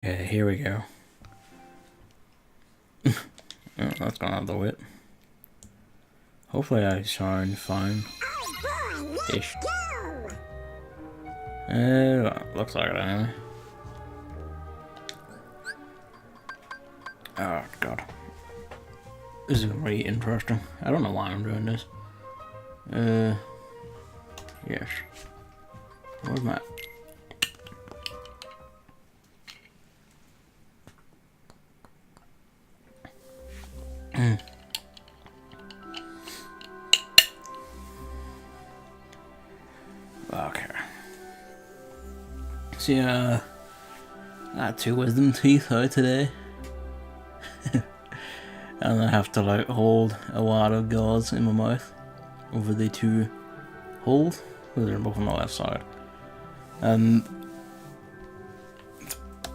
Okay, here we go. Oh, that's gone out of the wit. Hopefully I sound fine. Ish. Looks like it anyway. Oh god. This is really interesting. I don't know why I'm doing this. Yes. Where's my... Okay. See, I got 2 wisdom teeth out today. And I have to like hold a lot of gauze in my mouth over the 2 holes, because they're both on the left side. And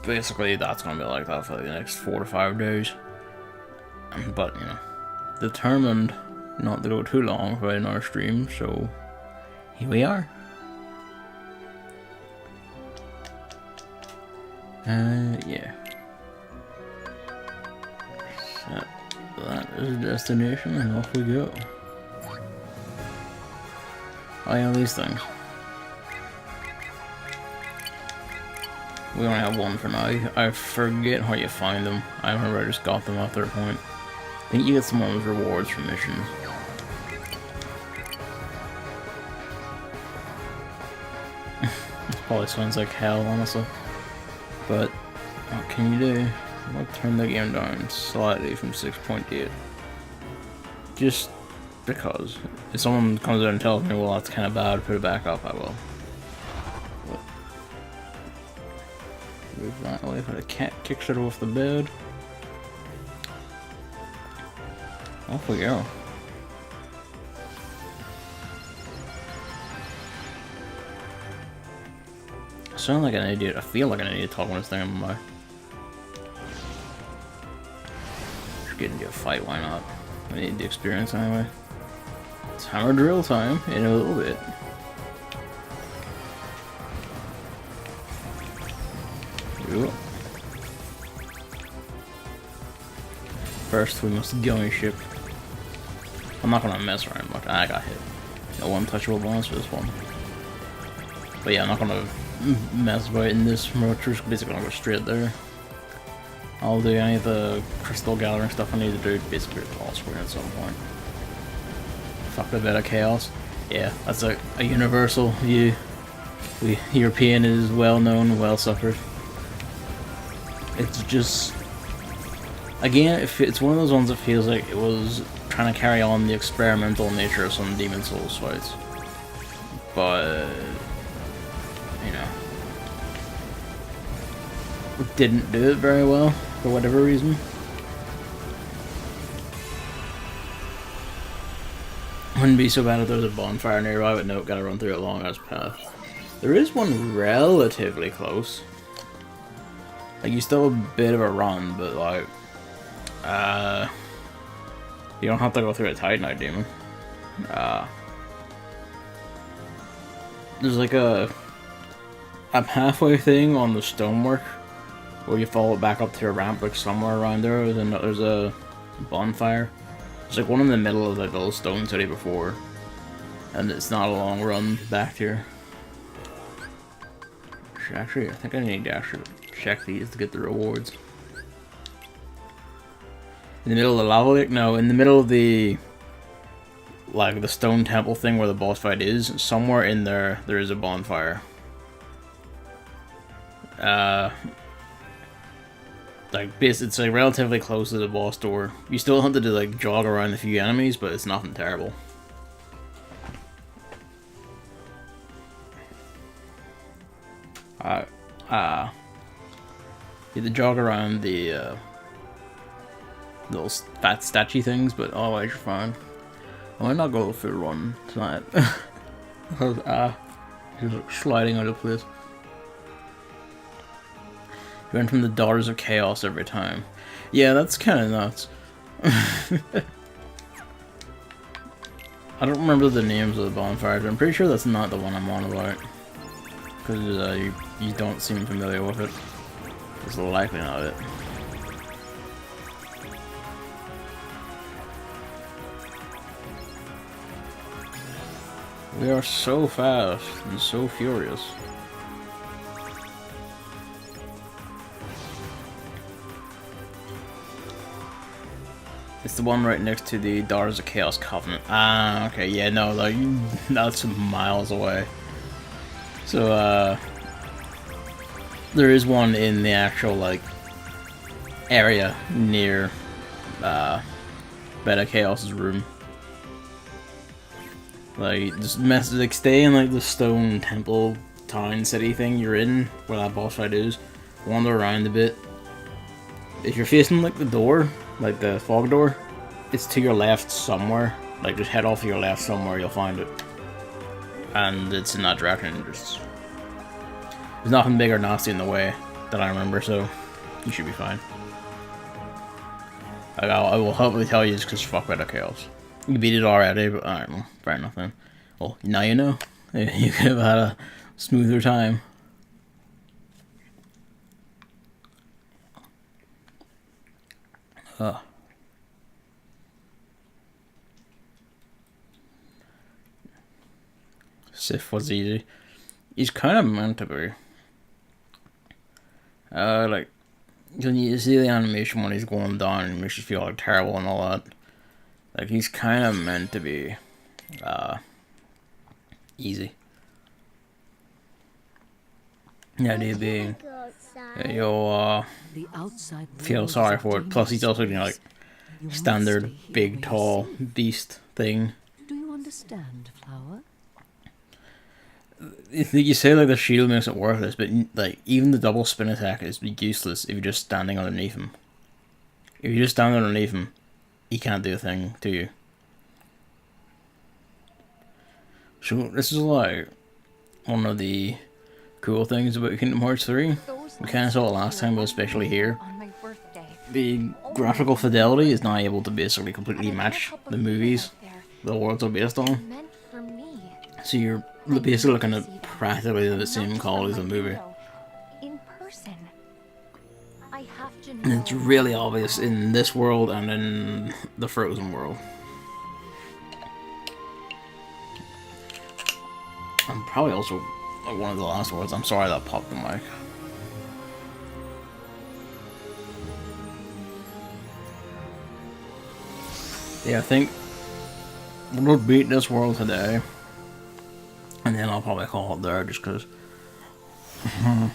basically that's gonna be like that for the next 4 to 5 days. But, you know, determined not to go too long without another stream, so here we are. Yeah. So that is the destination, and off we go. Oh yeah, these things. We only have 1 for now. I forget how you find them. I remember I just got them at their point. I think you get some of those rewards from missions. This probably sounds like hell, honestly. But what can you do? I'll turn the game down slightly from 6.8. Just because. If someone comes out and tells me, well, that's kind of bad, put it back up, I will. But move that way for the cat kicks it off the bed. Off we go. I sound like an idiot. I feel like an idiot talking this thing on my... Just get into a fight, why not? I need the experience anyway. It's hammer drill time in a little bit. Ooh. First, we must go and ship. I'm not gonna mess around much. I got hit. No untouchable bonus for this one. But yeah, I'm not gonna mess about in this much. We're just basically gonna go straight there. I'll do any of the crystal gathering stuff I need to do. Basically, all square at some point. Fuck a bit of chaos. Yeah, that's a universal view. European is well known, well suffered. It's just, again, it's one of those ones that feels like it was trying to carry on the experimental nature of some Demon Souls fights, but you know, didn't do it very well for whatever reason. Wouldn't be so bad if there was a bonfire nearby, but nope, gotta run through a long ass path. There is one relatively close. Like, you still have a bit of a run, but like, you don't have to go through a Titanite demon. There's like a halfway thing on the stonework where you follow it back up to a ramp, like somewhere around there. Then there's a bonfire. There's like one in the middle of like the little stone city before, and it's not a long run back here. Actually, I think I need to actually check these to get the rewards. In the middle of the lava lake? No, in the middle of the, like, the stone temple thing where the boss fight is, somewhere in there, there is a bonfire. Like, it's like relatively close to the boss door. You still have to do, like, jog around a few enemies, but it's nothing terrible. You have to jog around the, little fat statue things, but otherwise you're fine. I might not go for a run tonight. Because, just like sliding out of place. You went from the Daughters of Chaos every time. Yeah, that's kind of nuts. I don't remember the names of the bonfires, but I'm pretty sure that's not the one I'm on about. Because you don't seem familiar with it. Is likely not it. We are so fast and so furious. It's the one right next to the Daughters of Chaos Covenant. Ah, okay, yeah, no, like, that's miles away. So, there is one in the actual, like, area near, Beta Chaos's room. Like, just like, stay in, like, the stone temple town city thing you're in, where that boss fight is. Wander around a bit. If you're facing, like, the door, like the fog door, it's to your left somewhere. Like, just head off to your left somewhere, you'll find it. And it's in that direction. There's nothing big or nasty in the way that I remember, so you should be fine. Like, I will hopefully tell you just because fuck Better Chaos. You beat it already, but alright, well, fair enough then. Well, now you know. You could have had a smoother time. Sif was easy. He's kind of meant to be. Like, when you see the animation when he's going down, it makes you feel like terrible and all that. Like, he's kind of meant to be, easy. The idea being, you'll, feel sorry for it. Plus, he's also, you know, like, standard big, tall beast thing. Do you understand, Flower? You say, like, the shield makes it worthless, but, like, even the double spin attack is useless if you're just standing underneath him. If you just stand underneath him, he can't do a thing to you. So, this is, like, one of the cool things about Kingdom Hearts 3. We kind of saw it last time, but especially here. The graphical fidelity is now able to basically completely match the movies the worlds are based on. So you're basically looking at practically the same quality as the movie. And it's really obvious in this world and in the Frozen world. And probably also like one of the last words. I'm sorry that popped the mic. Yeah, I think we'll beat this world today. And then I'll probably call it there just because I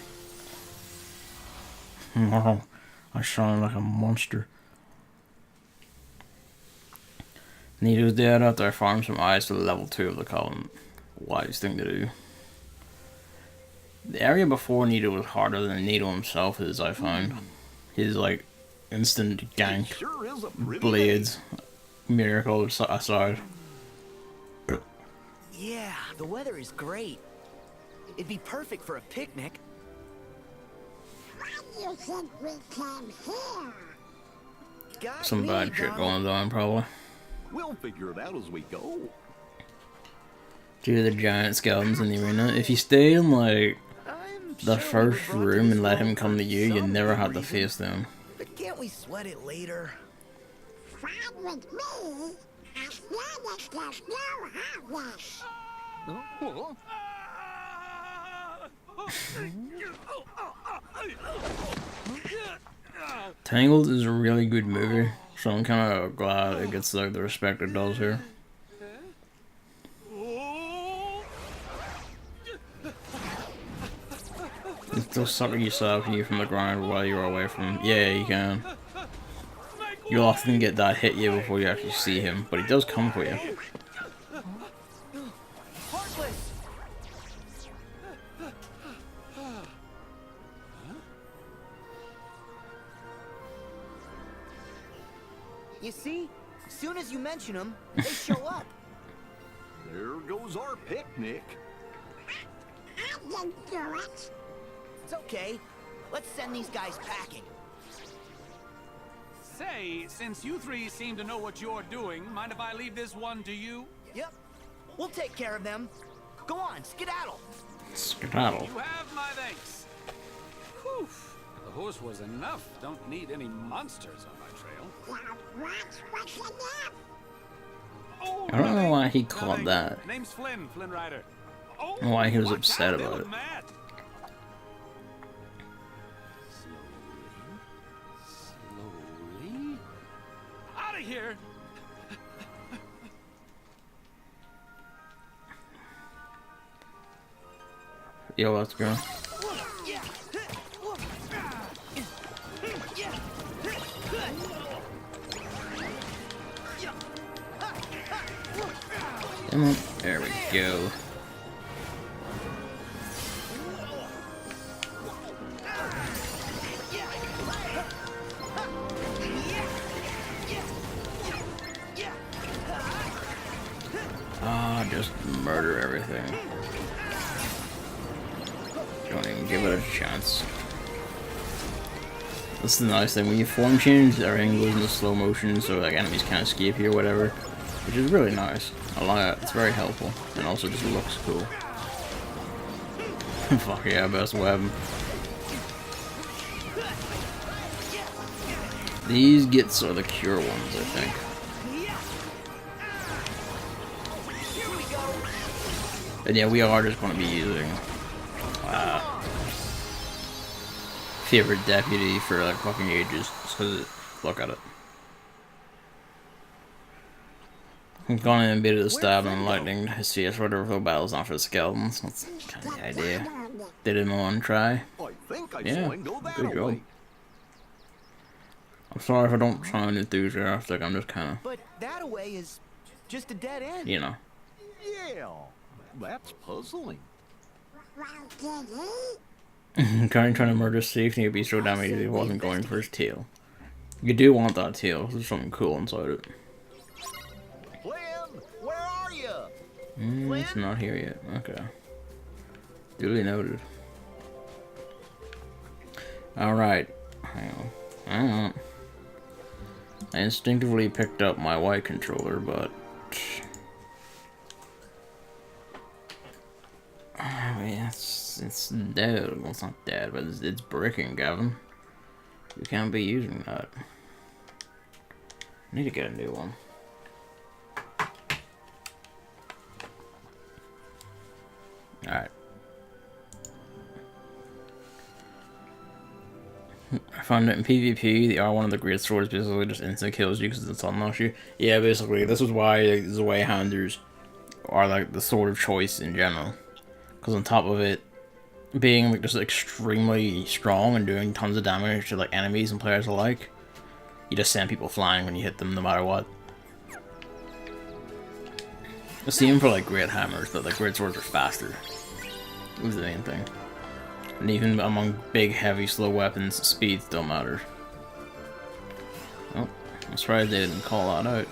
sound like a monster. Nito's dead after I farmed some eyes to the level 2 of the column. Wise thing to do. The area before Nito was harder than Nito himself is, I found. His, like, instant gank blades. Miracle aside. Yeah, the weather is great. It'd be perfect for a picnic. Why do you think we came here? Some bad shit going on, probably. We'll figure it out as we go. Due to the giant skeletons in the arena. If you stay in, like, the first room and let him come to you, you never have to face them. But can't we sweat it later? Fine with me, as long as there's no harvest. Tangled is a really good movie, so I'm kind of glad it gets like the respect it does here. You still sucker yourself can you from the ground while you're away from him. Yeah, you can. You'll often get that hit you before you actually see him, but he does come for you. You see? As soon as you mention them, they show up. There goes our picnic. I didn't do it. It's okay. Let's send these guys packing. Say, since you three seem to know what you're doing, mind if I leave this one to you? Yep. We'll take care of them. Go on, skedaddle. Skedaddle. You have my thanks. Whew. The horse was enough. Don't need any monsters on my trail. What's enough? Oh, I don't know nothing. why he called Nothing. that. Name's Flynn, Flynn Rider. Oh, And why he was watch upset out, they about look it. mad. Slowly. Out of here. Yo, let's go. Come on. There we go. Ah, just murder everything. Don't even give it a chance. This is the nice thing, when you form change, everything goes into slow motion, so like enemies can't escape you or whatever. Which is really nice. I like it, it's very helpful. And also just looks cool. Fuck yeah, best weapon. These gits are the cure ones, I think. And yeah, we are just going to be using favorite deputy for like fucking ages, just because look at it. I'm gonna in a bit of the stab and lightning his face whatever for the battle's not for the skeletons. That's kind of the idea. Did it in one try. I think I Yeah, saw him go that good job. way. I'm sorry if I don't sound enthusiastic, I'm just kinda, But that away is just a dead end. you know. Yeah, that's puzzling. Well, did he? Trying to murder safety would be so damaged if he wasn't going for his tail. You do want that tail, there's something cool inside it. Flynn, where are you? It's not here yet. Okay. Duly noted. Alright. Hang on. Hang on. I instinctively picked up my white controller, but... I mean, it's dead. Well, it's not dead, but it's breaking, Gavin. You can't be using that. I need to get a new one. Alright. I found that in PvP, the R1 of the Great Sword basically just instant kills you because it's unlocks you. Yeah, basically, this is why like, the Zweihanders are like the sword of choice in general. Because on top of it, being like just extremely strong and doing tons of damage to like enemies and players alike, you just send people flying when you hit them no matter what. The same for like great hammers, but like great swords are faster. It was the main thing. And even among big, heavy, slow weapons, speed still matters. Oh, I'm surprised they didn't call that out.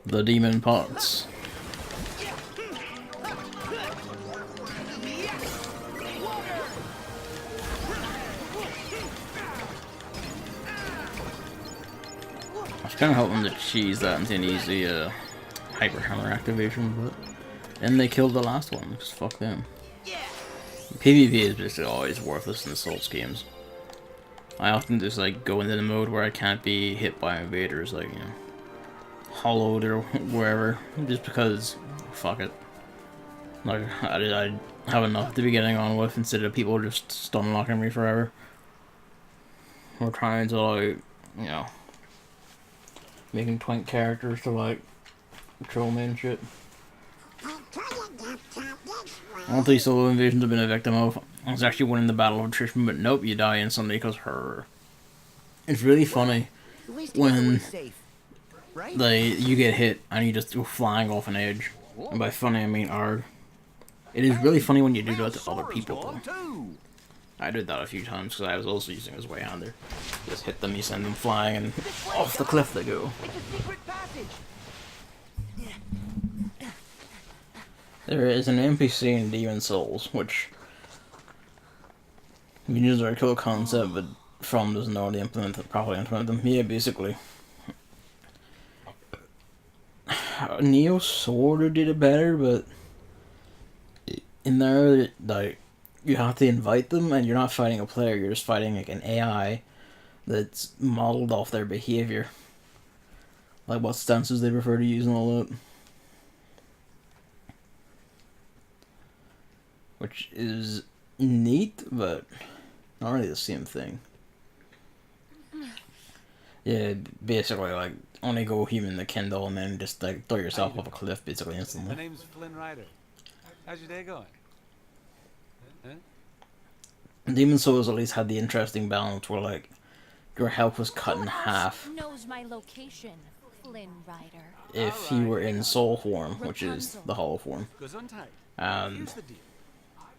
The demon pots. I was kind of hoping to cheese that into an easy hyper hammer activation, but then they killed the last one, because fuck them. PvP is basically always worthless in the Souls games. I often just like go into the mode where I can't be hit by invaders, like, you know, hollowed or wherever, just because fuck it. Like I have enough to be getting on with instead of people just stun locking me forever. Or trying to like, you know, making twink characters to like troll me and shit. All three solo invasions I've been a victim of. I was actually winning the battle of attrition, but nope, you die instantly because her. It's really funny At least when he's safe, right? you get hit and you just go flying off an edge. And by funny I mean arg. It is really funny when you do that to other people though. I did that a few times because I was also using his way under. Just hit them, you send them flying, and off the cliff they go. It's a secret passage. There is an NPC in Demon Souls, which is a cool concept, but From doesn't know how to properly implement them. Yeah, basically. Neo sorta did it better, but in there, like, you have to invite them, and you're not fighting a player, you're just fighting like an AI that's modeled off their behavior. Like what stances they prefer to use and all that. Which is neat, but not really the same thing. Yeah, basically, like, only go human the Kindle and then just, like, throw yourself off a cliff, basically, My instantly. name's Flynn Rider. How's your day going? Huh? Demon Souls at least had the interesting balance where, like, your health was cut in half Knows my location, Flynn Rider. if you were in soul form, which is the hollow form. Gesundheit. And Here's the deal.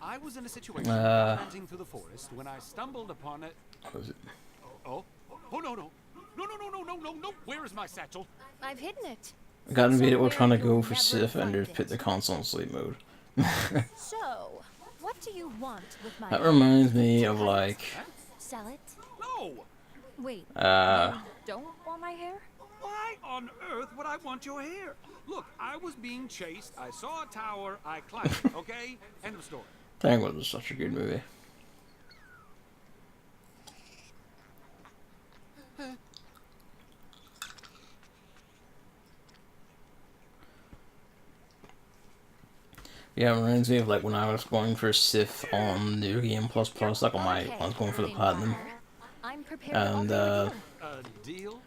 I was in a situation hunting through the forest when I stumbled upon it. what was it? Oh, oh no, no. No. Where is my satchel? I've hidden it. I got invaded while trying to go You'll for never Sith and find just it. put the console in sleep mode. So, what do you want with my That reminds me of, like, Sell it? No. Wait, you don't want my hair? Why on earth would I want your hair? Look, I was being chased. I saw a tower. I climbed it, okay? End of story. Tangled was such a good movie. Yeah, it reminds me of, like, when I was going for Sith on New Game Plus Plus, like on my, I was going for the Platinum, I'm prepared and to offer A deal?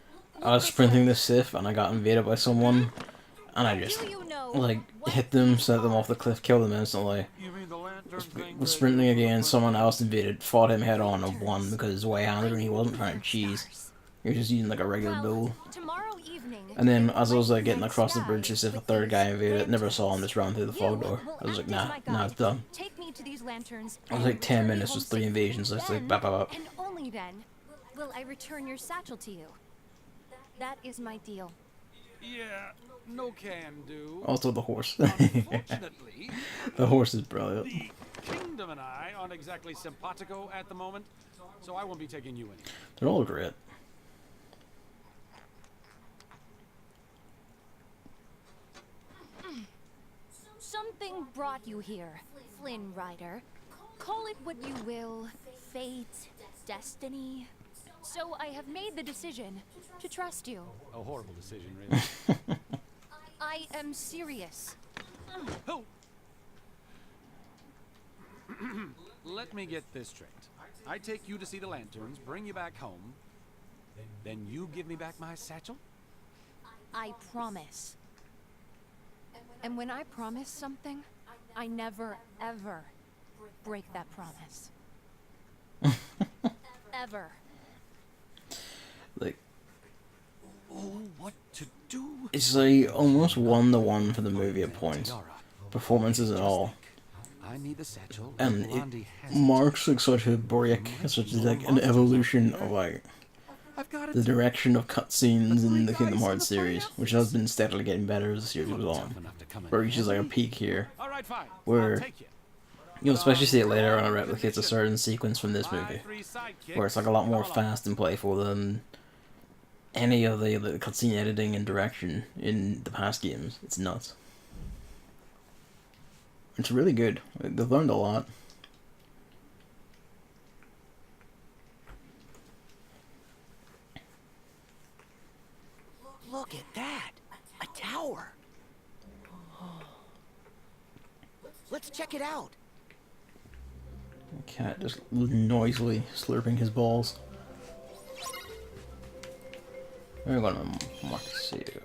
I was sprinting the Sith and I got invaded by someone, and I you. just, Do you know like, what hit them, sent them off the cliff, killed them instantly. You mean the lantern thing? Was sprinting again, someone else invaded, fought him head on and won because his way-handed and he wasn't trying to cheese. He was just using, like, a regular bull. Tomorrow evening. And then as I was, like, getting across the bridge to see if a third guy invaded, never saw him, just ran through the fog door. I was like, nah, it's done. Take me to these lanterns. It was like 10 minutes, just 3 invasions, so it's like, bap, bap, bap. And only then will I return your satchel to you. That is my deal. Yeah, no can do. Also the horse. Unfortunately, The horse is brilliant. the kingdom and I aren't exactly simpatico at the moment, so I won't be taking you anywhere. They're all great. Something brought you here, Flynn Rider. Call it what you will, fate, destiny. So I have made the decision to trust you. A horrible decision, really. I am serious. Oh. Let me get this straight. I take you to see the lanterns, bring you back home, then you give me back my satchel? I promise. And when I promise something, I never, ever break that promise. Ever. Like, Oh, what to do? it's like almost 1-to-1 for the movie at points. Tiara, Performances and all. I need the satchel, And Blondie it has marks like such a break, such as like an evolution of like I've got it. the direction of cutscenes in the Kingdom Hearts series, which has been steadily getting better as the series goes Tough on. enough to come in Where it reaches like a handy. peak here, All right, fine. where I'll take you. you'll especially see it later on, it replicates a certain sequence from this My movie, 3 sidekicks where it's like a lot more come along. fast and playful than any of the cutscene editing and direction in the past games. It's nuts. It's really good. They've learned a lot. Look at that! A tower! Let's check it out. Cat just noisily slurping his balls. We're gonna mark save.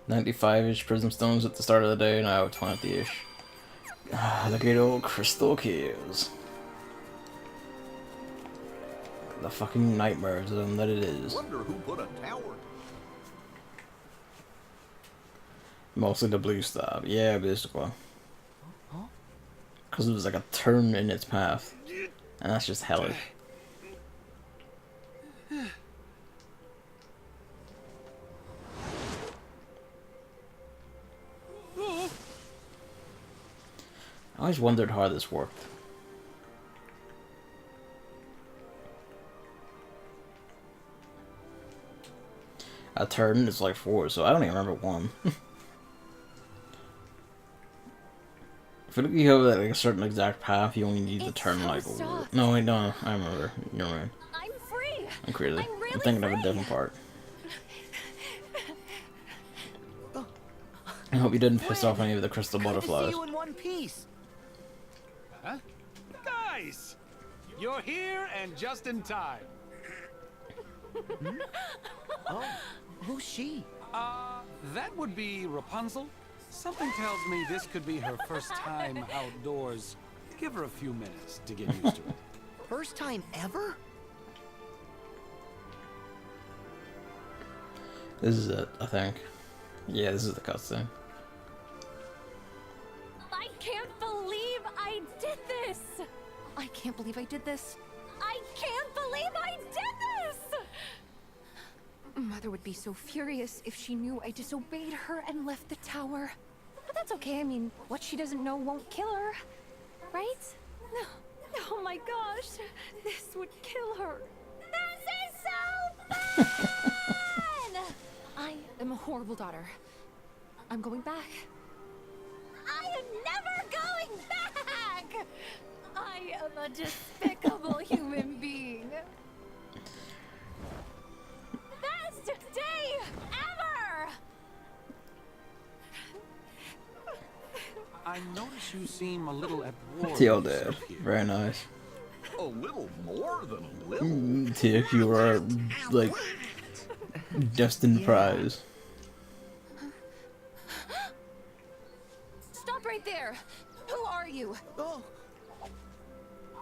95-ish prism stones at the start of the day, now 20-ish. Ah, the good old crystal caves. The fucking nightmares of them that it is. Wonder who put a tower. Mostly the blue stab, yeah, basically. Because it was like a turn in its path. And that's just hellish. I always wondered how this worked. a turn is like 4, so I don't even remember 1. I feel like you have like a certain exact path, you only need to It's turn so like... soft. No, I don't. I remember. You're right. I'm free. I'm crazy. I'm really I'm thinking of a free. different part. I hope you didn't piss off any of the crystal Good to see butterflies. you in one piece. Huh? Guys! You're here and just in time. Oh, who's she? That would be Rapunzel. Something tells me this could be her first time outdoors. Give her a few minutes to get used to it. First time ever? This is it, I think. Yeah, this is the cutscene. I can't believe I did this. I can't believe I did this. I can't believe I did this. Mother would be so furious if she knew I disobeyed her and left the tower. But that's okay. I mean, what she doesn't know won't kill her. Right? No. Oh my gosh. This would kill her. This is so fun! I am a horrible daughter. I'm going back. I am never going back! I am a despicable human being. Best day ever! I notice you seem a little at war. Teal with did. yourself here. Very nice. A little more than a little. Teal, you are like destined prize. Stop right there! Who are you? Oh,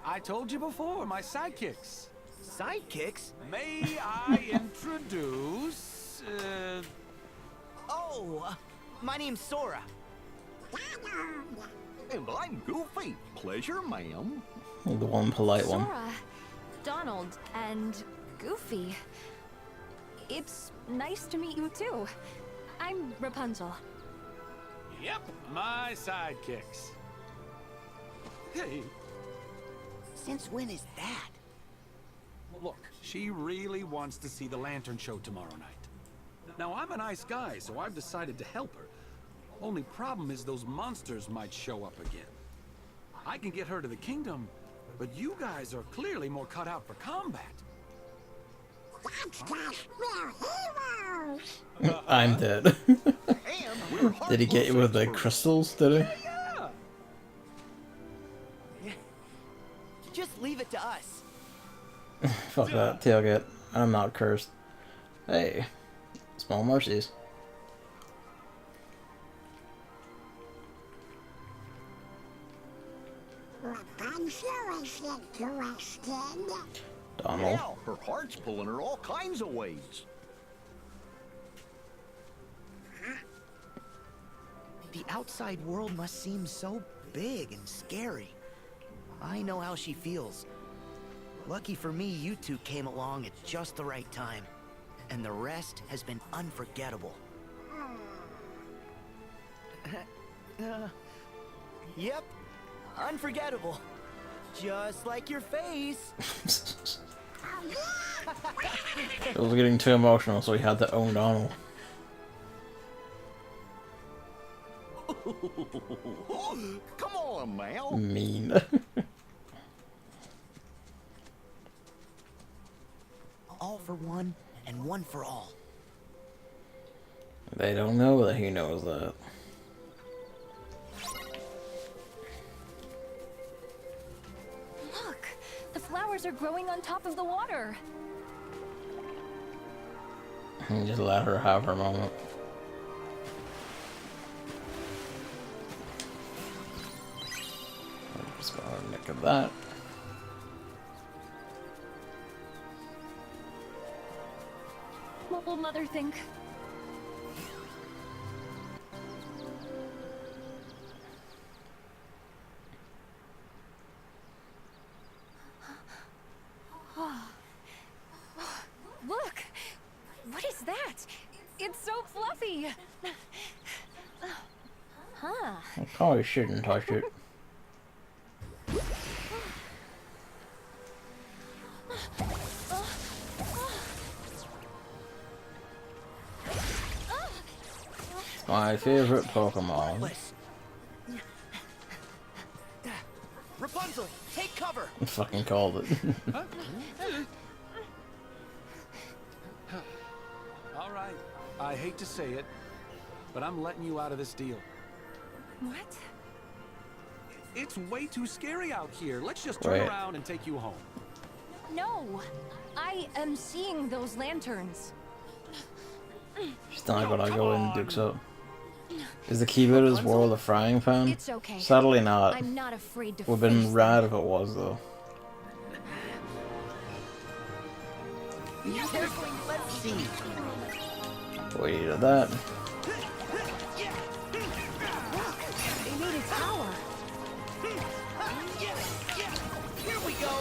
I told you before, my sidekicks. sidekicks? May I introduce... Oh, my name's Sora. And I'm Goofy. Pleasure, ma'am. The one polite one. Sora, Donald, and Goofy. It's nice to meet you too. I'm Rapunzel. Yep, my sidekicks. Hey, Since when is that? look, she really wants to see the lantern show tomorrow night. Now, I'm a nice guy, so I've decided to help her. Only problem is those monsters might show up again. I can get her to the kingdom, but you guys are clearly more cut out for combat. That's 'cause we're heroes. I'm dead. And we're Did he get you with the heartless crystals, did Yeah. Just leave it to us. he? Fuck that, tailgate. I'm not cursed. Hey. Small mercies. Rapunzel is interested. Donald. Yeah, her heart's pulling her all kinds of ways. The outside world must seem so big and scary. I know how she feels. Lucky for me, you two came along at just the right time. And the rest has been unforgettable. Yep, unforgettable. Just like your face. It was getting too emotional, so he had to own Donald. Come on, now. Mean. All for one and one for all. They don't know that he knows that. Look, the flowers are growing on top of the water. He just let her have her moment. Just go ahead and look at that. What will Mother think? Look! What is that? It's so fluffy! Huh. I probably shouldn't touch it. My favorite Pokemon. Bliss. Rapunzel, take cover. I fucking called it. All right. I hate to say it, but I'm letting you out of this deal. What? It's way too scary out here. Let's just turn Wait. around and take you home. No. I am seeing those lanterns. She's not gonna go in and dukes up. Is the keyboard of this world a frying pan? It's okay. Sadly not. I'm not afraid to Would've been face rad if it was though. Let's see. We needed that. They made a tower. Here we go.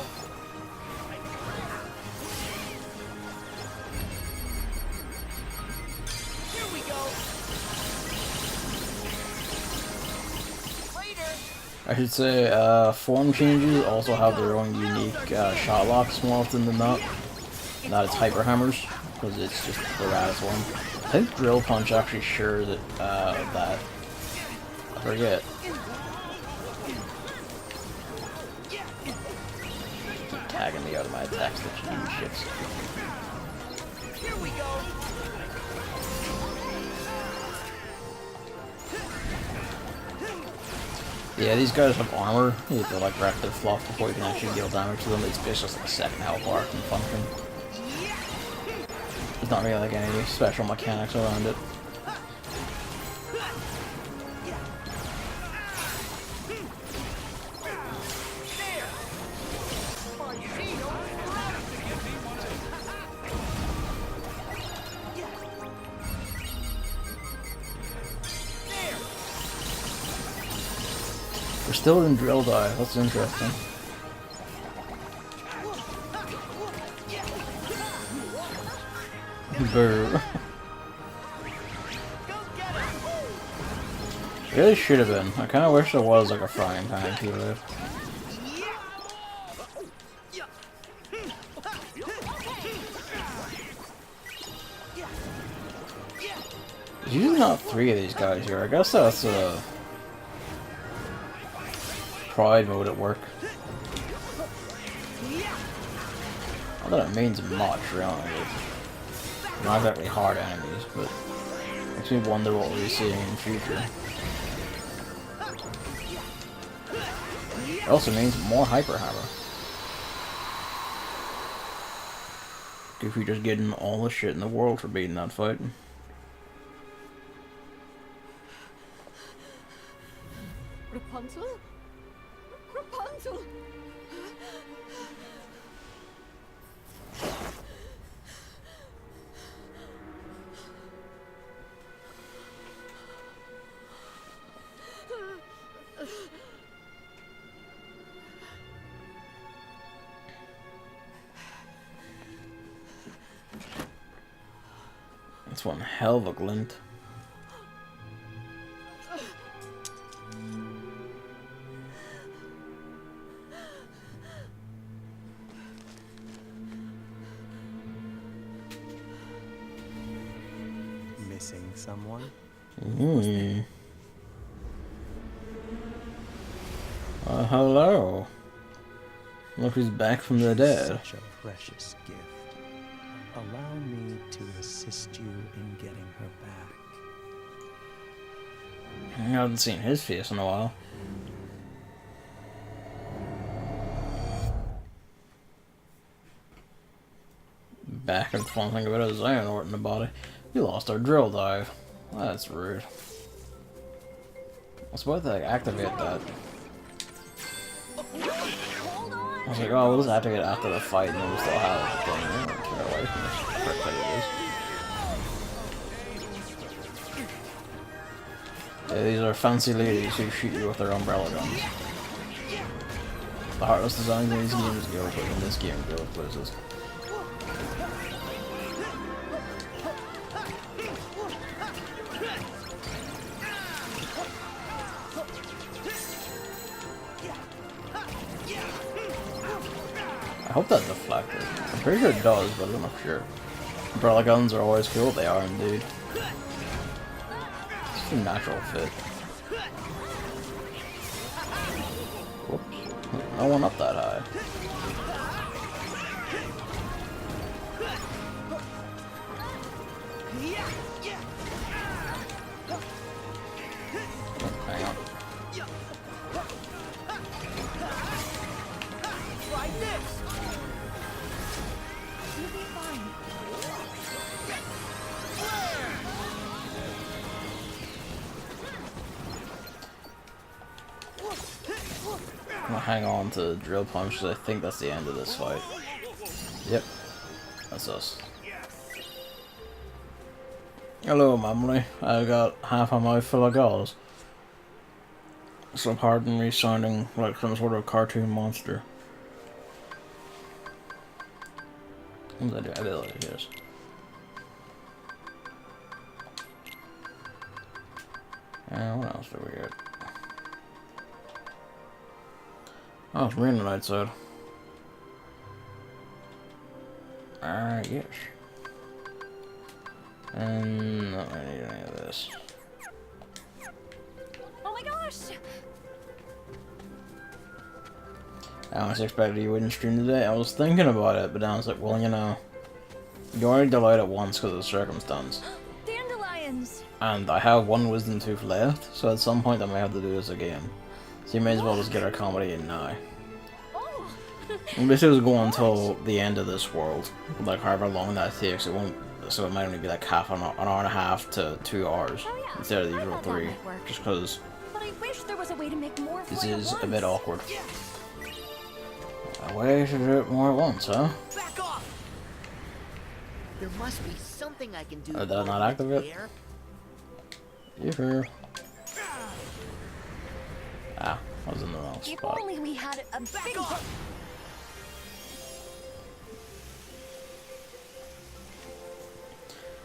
Here we go. Later. I should say, form changes also have their own unique shot locks more often than not. Not its hyper hammers, because it's just the raddest one. I think Drill Punch actually shares it, that. I forget. Keep tagging me out of my attacks that you do shits. Here we go. Yeah, these guys have armor. You have to like wrap their fluff before you can actually deal damage to them. It's basically just like a second health bar can function. There's not really like any special mechanics around it. We're still in drill dive. That's interesting. Brr. Really should have been. I kind of wish there was like a frying pan to it. There's usually not 3 of these guys here. I guess that's a pride mode at work. Not that it means much, really. Not exactly hard enemies, but makes me wonder what we'll be seeing in the future. It also means more Hyper Hammer. Goofy just getting all the shit in the world for beating that fight. Rapunzel? Rapunzel! That's one hell of a glint. Missing someone? Hello. Look who's back from the dead. Such a precious gift. Allow me to assist you in getting her back. I haven't seen his face in a while. Back and one thing about a Xehanort in the body. We lost our drill dive. That's rude. I was about to like, activate that. I was like, oh, we'll just activate it after the fight and then we'll still have it. Then we don't care away from this prick that it is. Yeah, these are fancy ladies who shoot you with their umbrella guns. The heartless designs in these games go, but in this game go places. I hope that deflected. I'm pretty sure it does, but I'm not sure. Umbrella guns are always cool. They are indeed. It's It's a natural fit. Whoops. No one up that high. Oh, hang on. Try this. You'll be fine. I'm gonna hang on to Drill Punch because I think that's the end of this fight. Yep. That's us. Hello, Mamley. I got half a mouth full of gauze. So pardon me sounding like some sort of cartoon monster. What does I do? Ability, yes. What else do we get? Oh, it's raining outside. Yes. And not gonna need any of this. Oh my gosh! I was expected you wouldn't stream today. I was thinking about it, but then I was like, well, you know, you already delayed it once because of the circumstance. Dandelions! And I have one wisdom tooth left, so at some point I may have to do this again. So you may as well just get our comedy in now. Oh! And this is going until the end of this world. Like however long that takes, it won't. So it might only be like an hour and a half to 2 hours Oh, yeah. instead of the I usual thought that 3. might work. Just because But I wish there was a way to make more this fly at is a once. bit awkward. A way to do it more at once, huh? Back off. There must be something I can do. Did that not activate? Here. You sure? Ah, I was in the wrong If spot. only we had a big...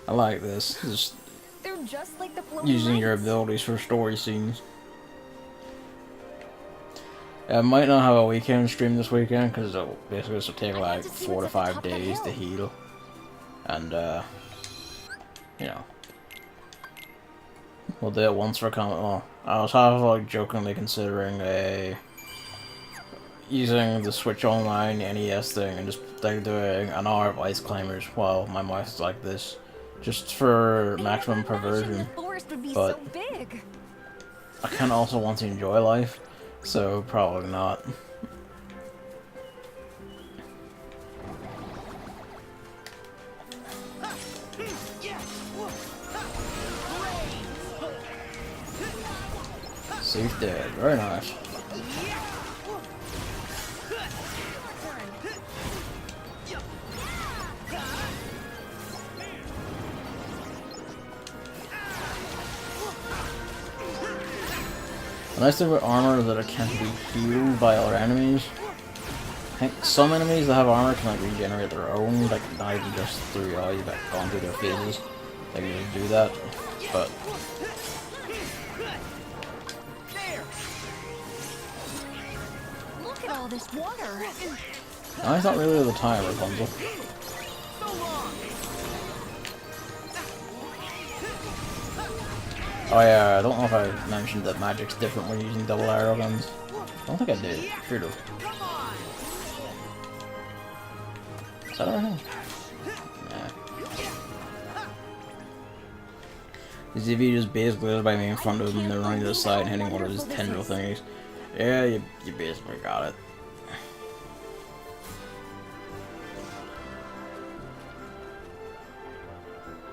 I like this. Just They're just like the floating using your lights. abilities for story scenes. I might not have a weekend stream this weekend because it'll basically just take like 4 to 5 days to heal. And, you know. We'll do it once for comment. Well, I was half like jokingly considering using the Switch Online NES thing and just like doing an hour of ice climbers while my mouth is like this. Just for maximum perversion. The forest would be But so big. I kind of also want to enjoy life, so probably not. Safe dead, very nice. The nice thing about armor is that it can't be healed by other enemies. I think some enemies that have armor can like regenerate their own, like not even just through you've gone through their phases. They can just do that, but Look at all this water. now it's not really the time, Rapunzel. Oh yeah, I don't know if I mentioned that magic's different when using double arrow guns. I don't think I did. Should have. Is that everything? Nah. These EV just basically is by me in front of him and they're running to the side and hitting one of his tendril thingies. Yeah, you basically got it.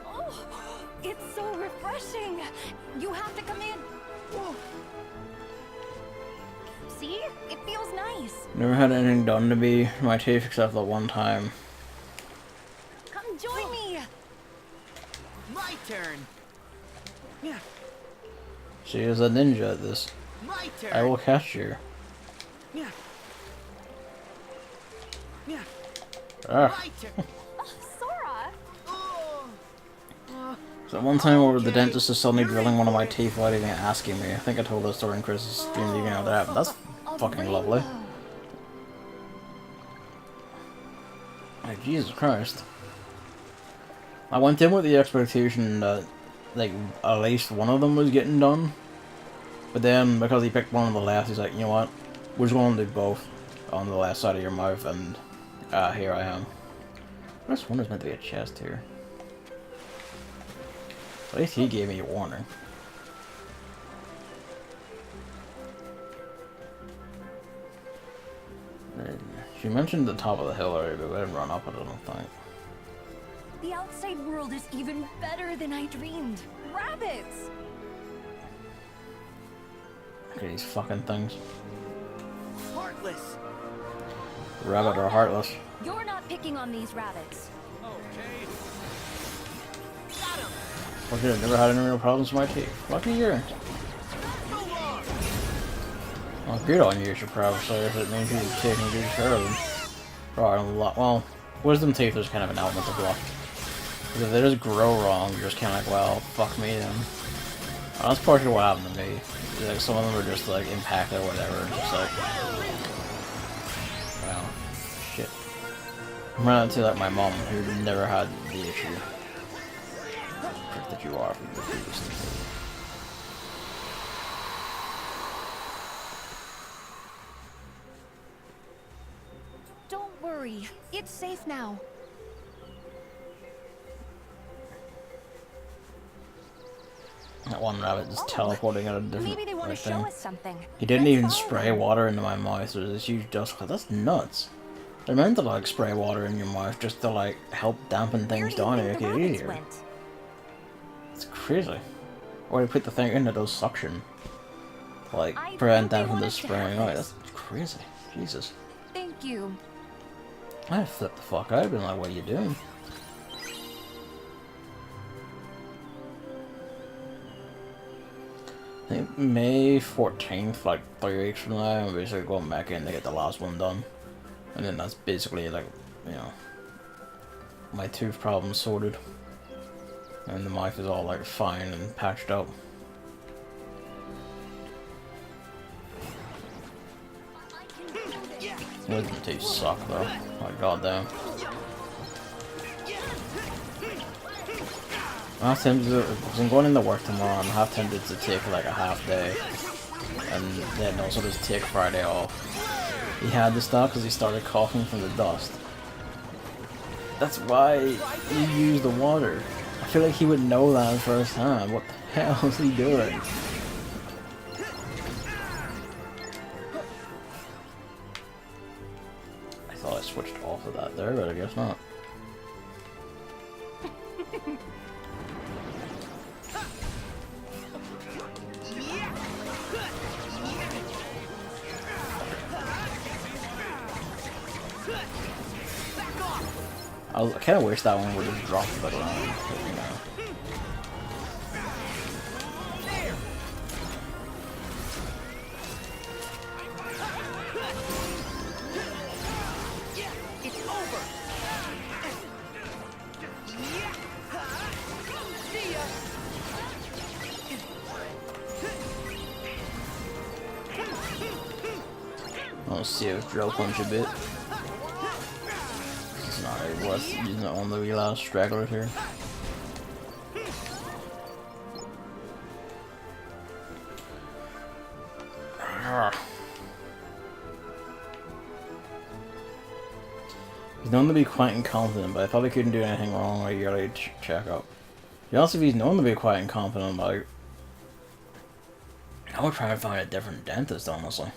Oh, it's so refreshing. You have to come in. Oh. See? It feels nice. Never had anything done to me my teeth except that one time. Come join me. My turn. Yeah. She is a ninja at this. My turn. I will catch you. Yeah. Yeah. Ah. My turn. Oh, Sora. Oh. So one time where the dentist is suddenly drilling one of my teeth without even asking me. I think I told that story in Chris's stream the evening after that happened. That's fucking lovely. Like, Jesus Christ. I went in with the expectation that like at least one of them was getting done. But then because he picked one on the left, he's like, you know what? We're just going to do both on the left side of your mouth, and here I am. This one is meant to be a chest here. At least he gave me a warning. She mentioned the top of the hill already, but we didn't run up it, I don't think. The outside world is even better than I dreamed. Rabbits! Look at these fucking things. Heartless. Rabbit or heartless. You're not picking on these rabbits. Okay. Look at it, never had any real problems with my teeth. Lucky you. Well, good on you, should probably say, if it means you're taking good care of them. Probably a lot. Well, wisdom teeth is kind of an element of luck. Because if they just grow wrong, you're just kind of like, well, fuck me then. Well, that's partially what happened to me. Like, some of them were just like impacted or whatever, and just like, well, shit. I'm running into like my mom, who never had the issue. Prick that you are from the previous thing. Don't worry, it's safe now. That one rabbit just teleporting at a different Maybe they want to thing. show us something. He didn't Let's even follow spray them. water into my mouth. There's this huge dust cloud. That's nuts. They're meant to like spray water in your mouth just to like help dampen things down and make Where it do you think the easier. rabbits went? It's crazy. Or they put the thing in that does suction. To, like I prevent think they them from want just us to spraying have out. this. That's crazy. Jesus. Thank you. I'd flip the fuck out. I'd been like, what are you doing? I think May 14th, like 3 weeks from now, I'm basically going back in to get the last one done. And then that's basically like, you know, my tooth problem sorted. And the mouth is all like fine and patched up. Wisdom teeth suck though. Like goddamn. I'm tempted because I'm going into work tomorrow. I'm half tempted to take like a half day, and then also just take Friday off. He had to stop because he started coughing from the dust. That's why he used the water. I feel like he would know that firsthand. What the hell is he doing? I thought I switched off of that there, but I guess not. I kind of wish that one would have dropped to the ground, but, you know. It's over. See ya. I'll see if drill punch a bit. It's not really worth using it on the last straggler here. He's known to be quite incompetent, but I probably couldn't do anything wrong with a yearly checkup. To be honest, if he's known to be quite incompetent, like, I would try and find a different dentist, honestly.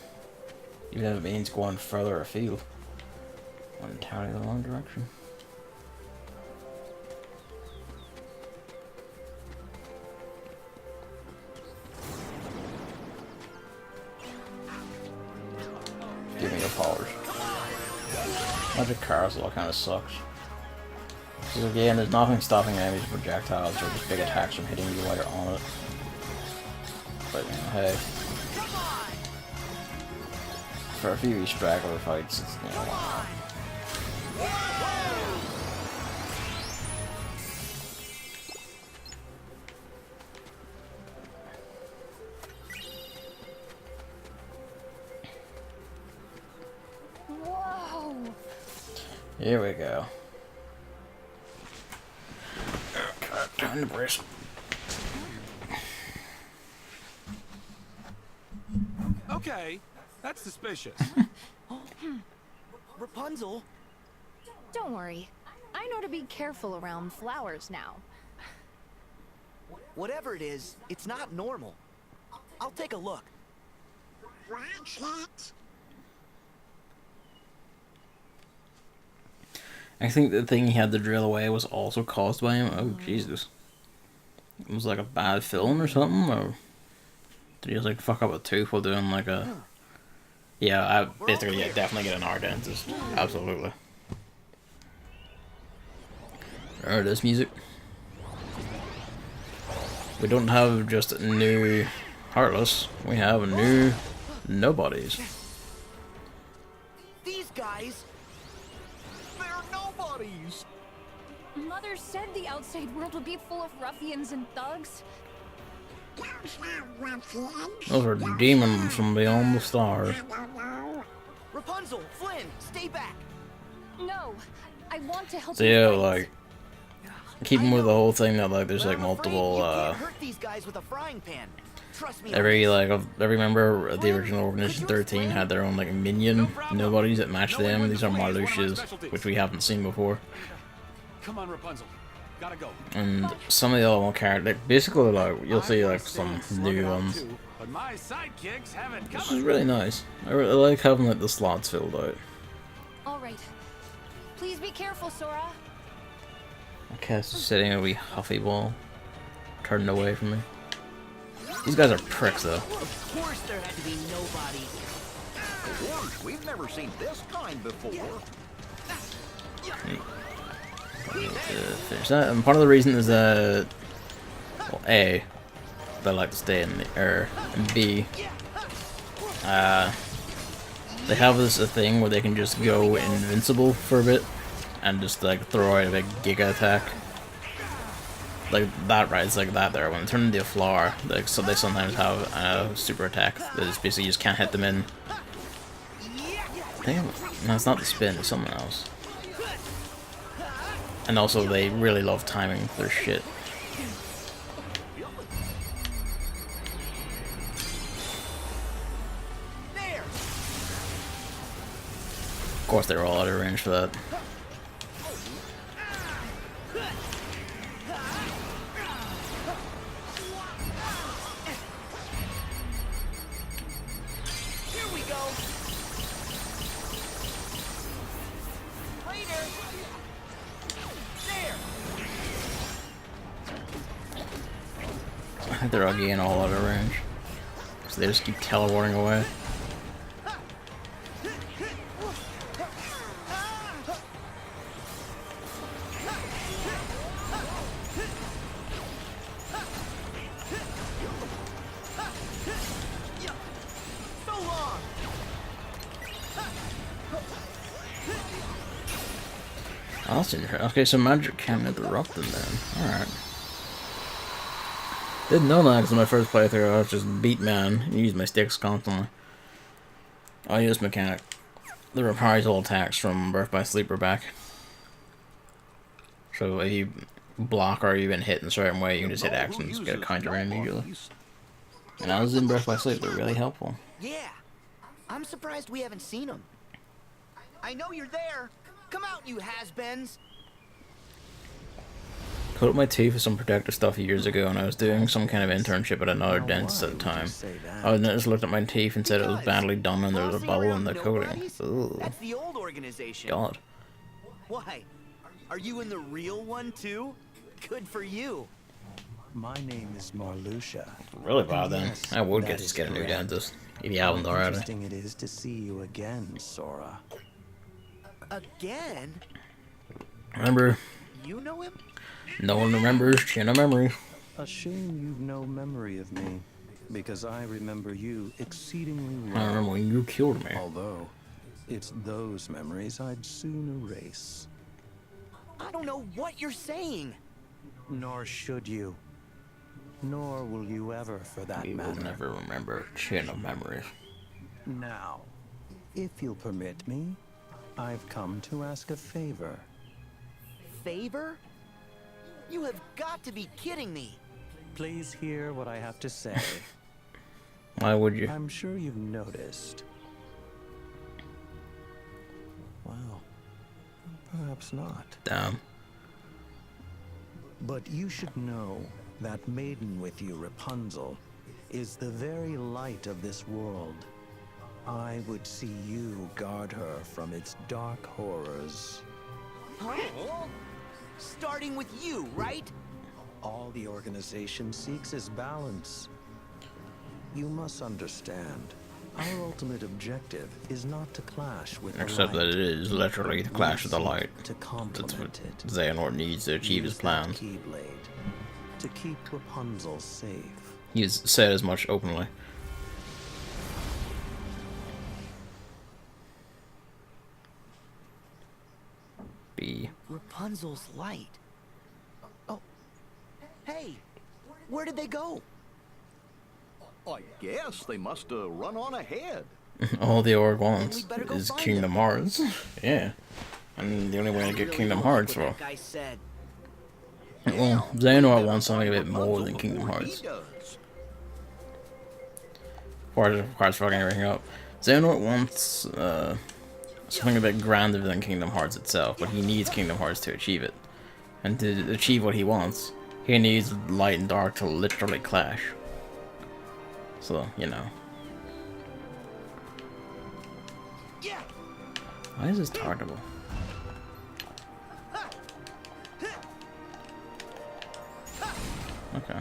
Even if it means going further afield. Went entirely the wrong direction. Give me your powers. Magic Carousel kind of sucks. Because again, there's nothing stopping enemies projectiles or just big attacks from hitting you while you're on it. But, you know, hey. For a few straggler fights, it's, you know, why Whoa! Here we go. Time to brace. Okay, that's suspicious. Rapunzel? Don't worry. I know to be careful around flowers now. Whatever it is, it's not normal. I'll take a look. Watch it. I think the thing he had to drill away was also caused by him. Oh, Jesus. It was like a bad film or something, or did he just like fuck up a tooth while doing like a... Yeah, I basically, yeah, definitely get an art dentist. Absolutely. Alright, this music. We don't have just new Heartless, we have new nobodies. These guys, They're nobodies. Mother said the outside world would be full of ruffians and thugs. Those are ruffians. Those are demons from beyond the stars. I don't know. Rapunzel, Flynn, stay back. No, I want to help So you yeah, fight. like, keeping with the whole thing that like there's like I'm afraid multiple you can't hurt these guys with a frying pan. Trust me. on every this. like every member of the original Organization 13 had their own like minion nobodies that match them. These are Marluxia's, which we haven't seen before. Come on, Rapunzel. Gotta go. And some of the other one characters, basically like you'll see I like wanna some stay and new slug it out ones. too, but my sidekicks have it This is covered. really nice. I like having like the slots filled out. All right. Please be careful, Sora. Okay, sitting a wee huffy ball, turning away from me. These guys are pricks though. Of course there had to be nobody. Dwarves, we've never seen this kind before. Finish that. And part of the reason is that, well, A, they like to stay in the air, and B, they have this a thing where they can just go invincible for a bit and just like throw out a big giga attack. Like that, right? It's like that there. When they turn into a flower, like, so they sometimes have a super attack that is basically you just can't hit them in. I think no, it's not the spin, it's something else. And also, they really love timing their shit. There. Of course, they're all out of range for that. Here we go. Later. There. I think they're again all out of range. So they just keep teleporting away. So long. Oh, that's interesting. Okay, so magic can interrupt them then. Alright. Didn't know that because in my first playthrough I was just beat man and used my sticks constantly. I use mechanic. The reprisal attacks from Birth by Sleep are back. So if you block or you've been hit in a certain way, you can just hit X and just get a counter immediately. Nobodies. And I was in Birth by Sleep, they're really helpful. Yeah. I'm surprised we haven't seen him. I know you're there. Come out, you has-beens. Put up my teeth with some protective stuff years ago and I was doing some kind of internship at another Now, dentist why at the would you time. say that? I just looked at my teeth and said it was Because badly done and there was a bossing bubble in around the coating. nobodies? Ugh. That's the old organization. God. Why? Are you in the real one too? Good for you. My name is Marluxia. Really bad then. Yes, I would that get is to get a new correct. dentist. If you haven't already. Interesting it is to see you again, Sora. Again? Remember, You know him? no one remembers chin of memory. A shame you've no memory of me, because I remember you exceedingly I well. remember when you killed me. Although, it's those memories I'd soon erase. I don't know what you're saying. Nor should you. Nor will you ever, for that You will matter. never remember chin of memories. Now, if you'll permit me, I've come to ask a favor. Favor? You have got to be kidding me. Please hear what I have to say. Why would you? I'm sure you've noticed. Well, perhaps not. Damn. But you should know that maiden with you, Rapunzel, is the very light of this world. I would see you guard her from its dark horrors. Huh? Starting with you, right? All the organization seeks is balance. You must understand, our ultimate objective is not to clash with the Except that light. it is literally the clash of the light. To That's complement what it. Xehanort needs to achieve his Use that plans. Keyblade to keep Rapunzel safe. He's said as much openly. B. Rapunzel's light. Oh. Hey, where did they go? I guess they must have run on ahead. All the orc wants Then we better go is find Kingdom them. Hearts. Yeah. And the only way to get Kingdom Hearts, well, That guy said. Xehanort wants something a bit more than Kingdom Before he Hearts. does. Of fucking everything up. Xehanort wants something a bit grander than Kingdom Hearts itself, but he needs Kingdom Hearts to achieve it. And to achieve what he wants, he needs light and dark to literally clash. So, you know. Yeah. Why is this targetable? Okay.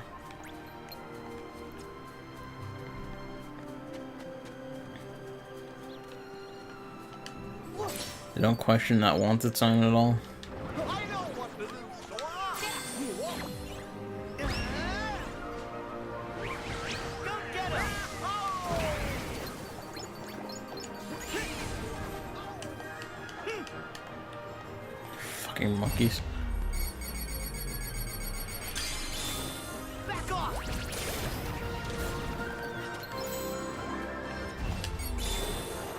They don't question that wanted sign at all. I know what to do, Sora. Go get him. Fucking monkeys. Back off.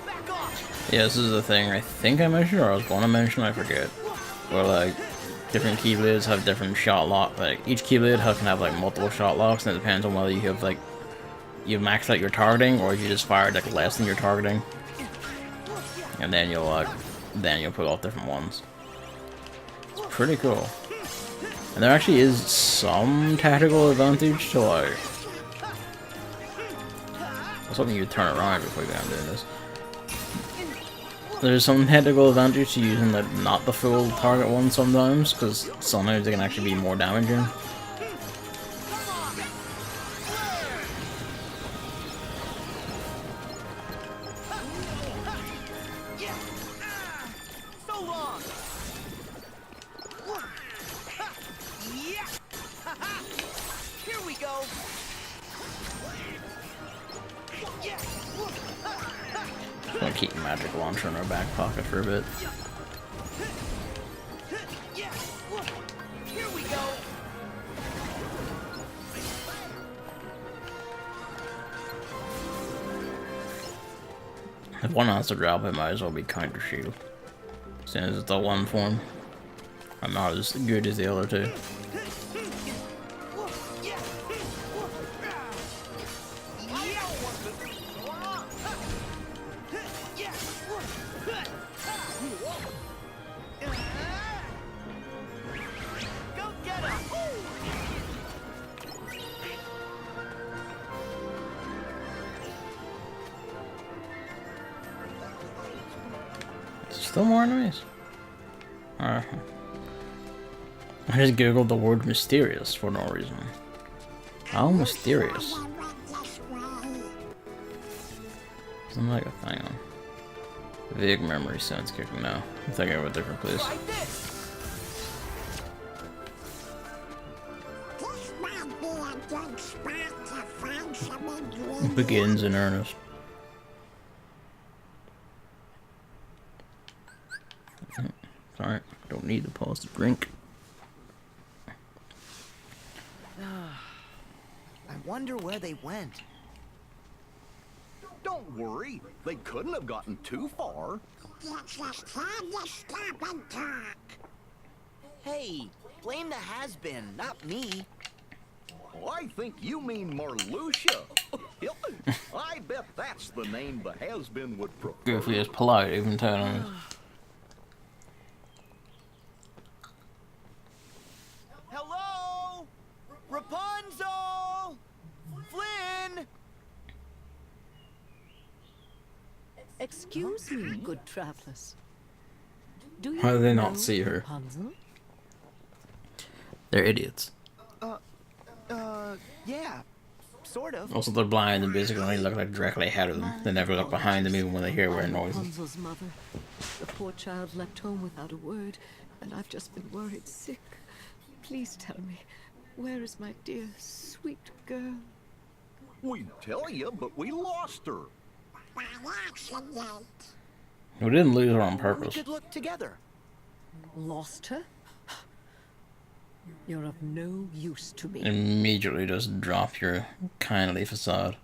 Back off. Yeah, this is the thing I think I mentioned, or I was going to mention, I forget. Where, like, different keyblades have different shot lock. Like, each keyblade can have, like, multiple shot locks, and it depends on whether you have, like, you maxed out your targeting, or if you just fired, like, less than your targeting. And then you'll put off different ones. It's pretty cool. And there actually is some tactical advantage to, like... I was hoping you'd turn around before you began doing this. There's some tactical advantage to using like not the full target one sometimes, because sometimes they can actually be more damaging. So long. Yeah. Here we go. Yeah. I'm gonna keep Magic Launcher in our back pocket for a bit. Yeah. Here we go. If one has to drop, it might as well be Counter Shield. Since it's the one form. I'm not as good as the other two. Go get him. Still more enemies? Alright. I just googled the word mysterious for no reason. How mysterious? Something like a thing on. Vague memory sense kicking now. I'm thinking of a different place. Like this. This might be a good spot to find some ingredients. Begins in earnest. Sorry, don't need to pause to drink. I wonder where they went. Don't worry. They couldn't have gotten too far. It's just time to stop and talk. Hey, blame the has-been, not me. Oh, I think you mean Marluxia. I bet that's the name the has-been would prefer. Goofy is polite, even telling. Hello? Rapunzel! Flynn! Excuse me, good travelers. Do you How do they not know see her? Rapunzel? They're idiots. Yeah, sort of. Also, they're blind and basically only look like directly ahead of them. They never look behind them even when they hear weird noises. Rapunzel's mother. The poor child left home without a word, and I've just been worried sick. Please tell me, where is my dear, sweet girl? We tell you, but we lost her. By accident. We didn't lose her on We purpose. could look together. Lost her? You're of no use to me. Immediately just drop your kindly facade.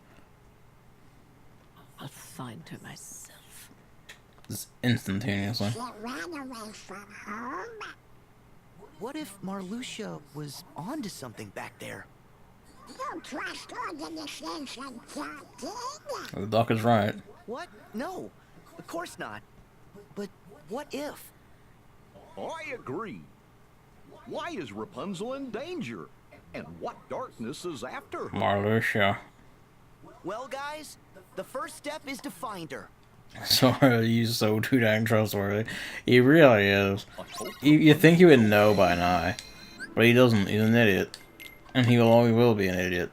I'll find her myself. Just instantaneously. She ran away from home. What if Marluxia was onto something back there? Don't trust ordinary things like that, The doc is right. What? No, of course not. But what if? I agree. Why is Rapunzel in danger? And what darkness is after her? Marluxia. Well, guys, the first step is to find her. Sorry, he's so too dang trustworthy. He really is. You think he would know by now, but he doesn't. He's an idiot. And he always will be an idiot.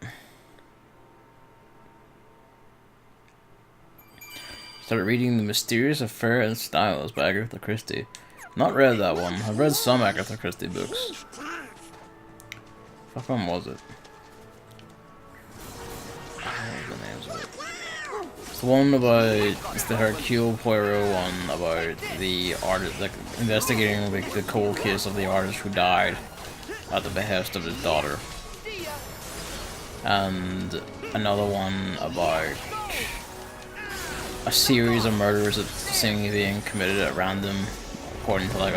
Started reading The Mysterious Affair and Styles by Agatha Christie. Not read that one. I've read some Agatha Christie books. Fuck, one was it? What was the names of it? It's the one about, it's the Hercule Poirot one about the artist, like investigating like the cold case of the artist who died at the behest of his daughter. And another one about a series of murders that seemingly being committed at random, according to like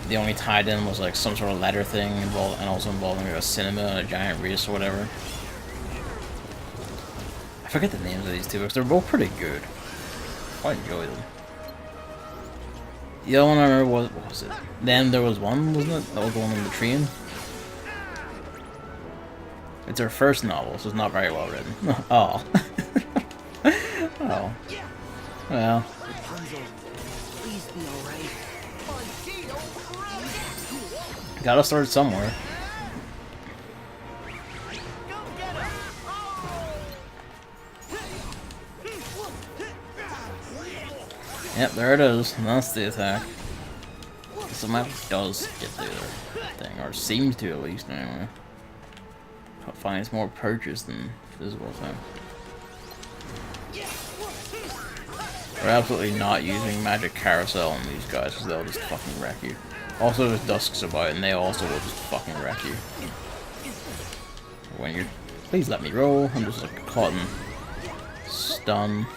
the only tied in was like some sort of letter thing involved, and also involving like a cinema and a giant race or whatever. I forget the names of these two books. They're both pretty good. I enjoy them. The other one I remember was, what was it? Then There Was One, wasn't it? That was the one on the train. It's her first novel, so it's not very well written. Oh. Oh. Well. Rapunzel, please be alright. Gotta start somewhere. Yep, there it is. That's the attack. Somehow does get the thing, or seems to at least anyway. I find it's more purchase than physical thing. We're absolutely not using magic carousel on these guys because they'll just fucking wreck you. Also, there's dusks about and they also will just fucking wreck you. When you're... Please let me roll. I'm just like caught in stun.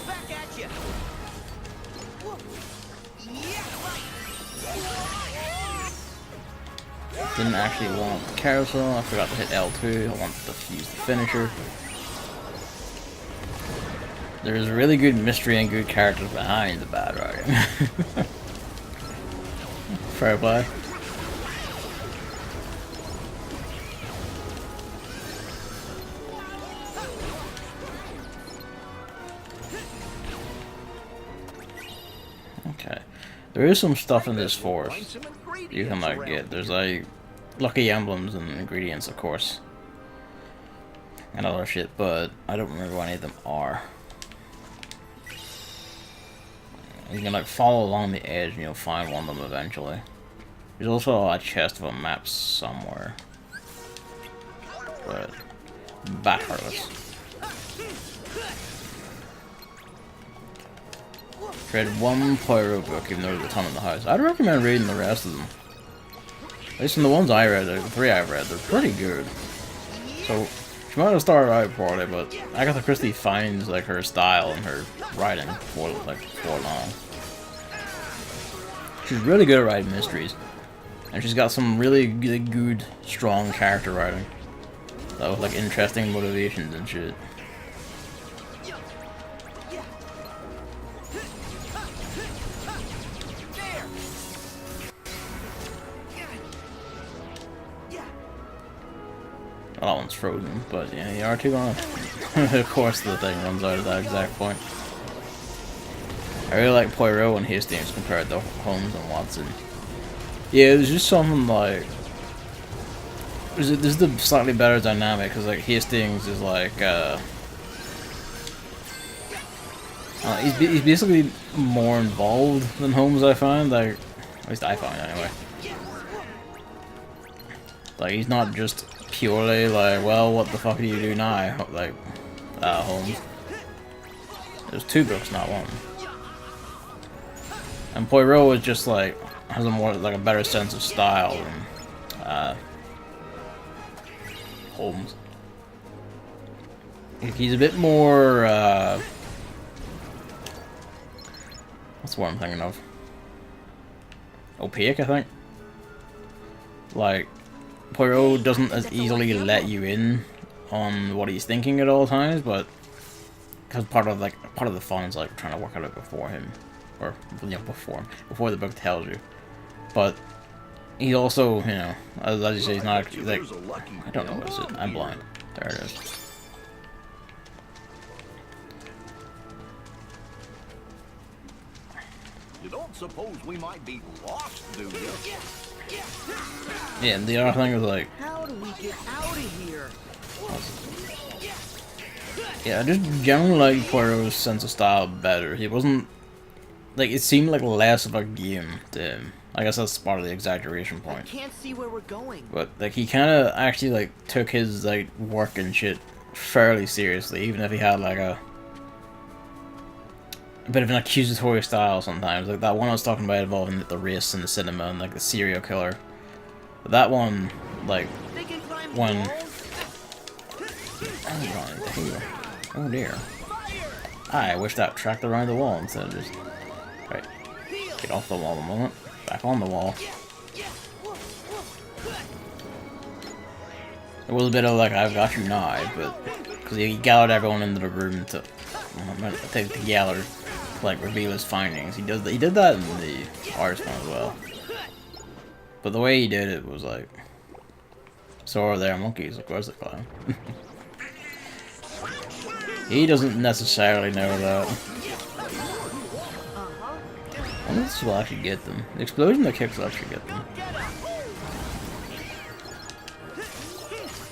Back at you. Didn't actually want the carousel. I forgot to hit L2. I wanted to use the finisher. There's really good mystery and good characters behind the bad writing. Fair play. Okay. There is some stuff in this forest you can like get. There's like lucky emblems and ingredients, of course, and other shit, but I don't remember what any of them are. You can like follow along the edge and you'll find one of them eventually. There's also a chest of a map somewhere, but bat heartless. Read one Poirot book, even though there's a ton in the house. I'd recommend reading the rest of them. At least in the ones I read, the 3 I've read, they're pretty good. So, She might have started out poorly, but Agatha Christie finds like her style and her writing before long. She's really good at writing mysteries, and she's got some really good, strong character writing. That with like interesting motivations and shit. Well, that one's frozen, but yeah, you are too long. Of course the thing runs out at that exact point. I really like Poirot and Hastings compared to Holmes and Watson. Yeah, there's just something like... There's the slightly better dynamic, because like Hastings is like... he's basically more involved than Holmes, I find. Like, at least I find anyway. Like, he's not just purely like, well, what the fuck do you do now? Like, Holmes. There's two books, not one. And Poirot is just like, has a more, like a better sense of style than, Holmes. He's a bit more, what's the word I'm thinking of? Opaque, I think. Like, Poirot doesn't as easily let you in on what he's thinking at all times, but because part of the fun is like trying to work out it before him, or you know, before the book tells you. But he also, you know, as you say, he's not actually, like, I don't know what is it. I'm blind. There it is. You don't suppose we might be lost, do you? Yeah, and the other thing was like, How do we get out of here? yeah, I just generally like Poirot's sense of style better. He wasn't, like, it seemed like less of a game to him. I guess that's part of the exaggeration I point. can't see where we're going. But like, he kind of actually like took his like work and shit fairly seriously, even if he had like a bit of an accusatory style sometimes. Like that one I was talking about involving the race in the cinema and like the serial killer. But that one, like, They can climb when... walls. Oh dear. I wish that tracked around the wall instead of just... Right. Get off the wall a moment. Back on the wall. It was a bit of like, I've got you now, but... Because he gathered everyone into the room to... together to, like, reveal his findings. He did that in the Irishman as well. But the way he did it was like... So are there monkeys, of course they climb. He doesn't necessarily know that. I wonder if this will actually get them. The explosion that kicks will actually get them.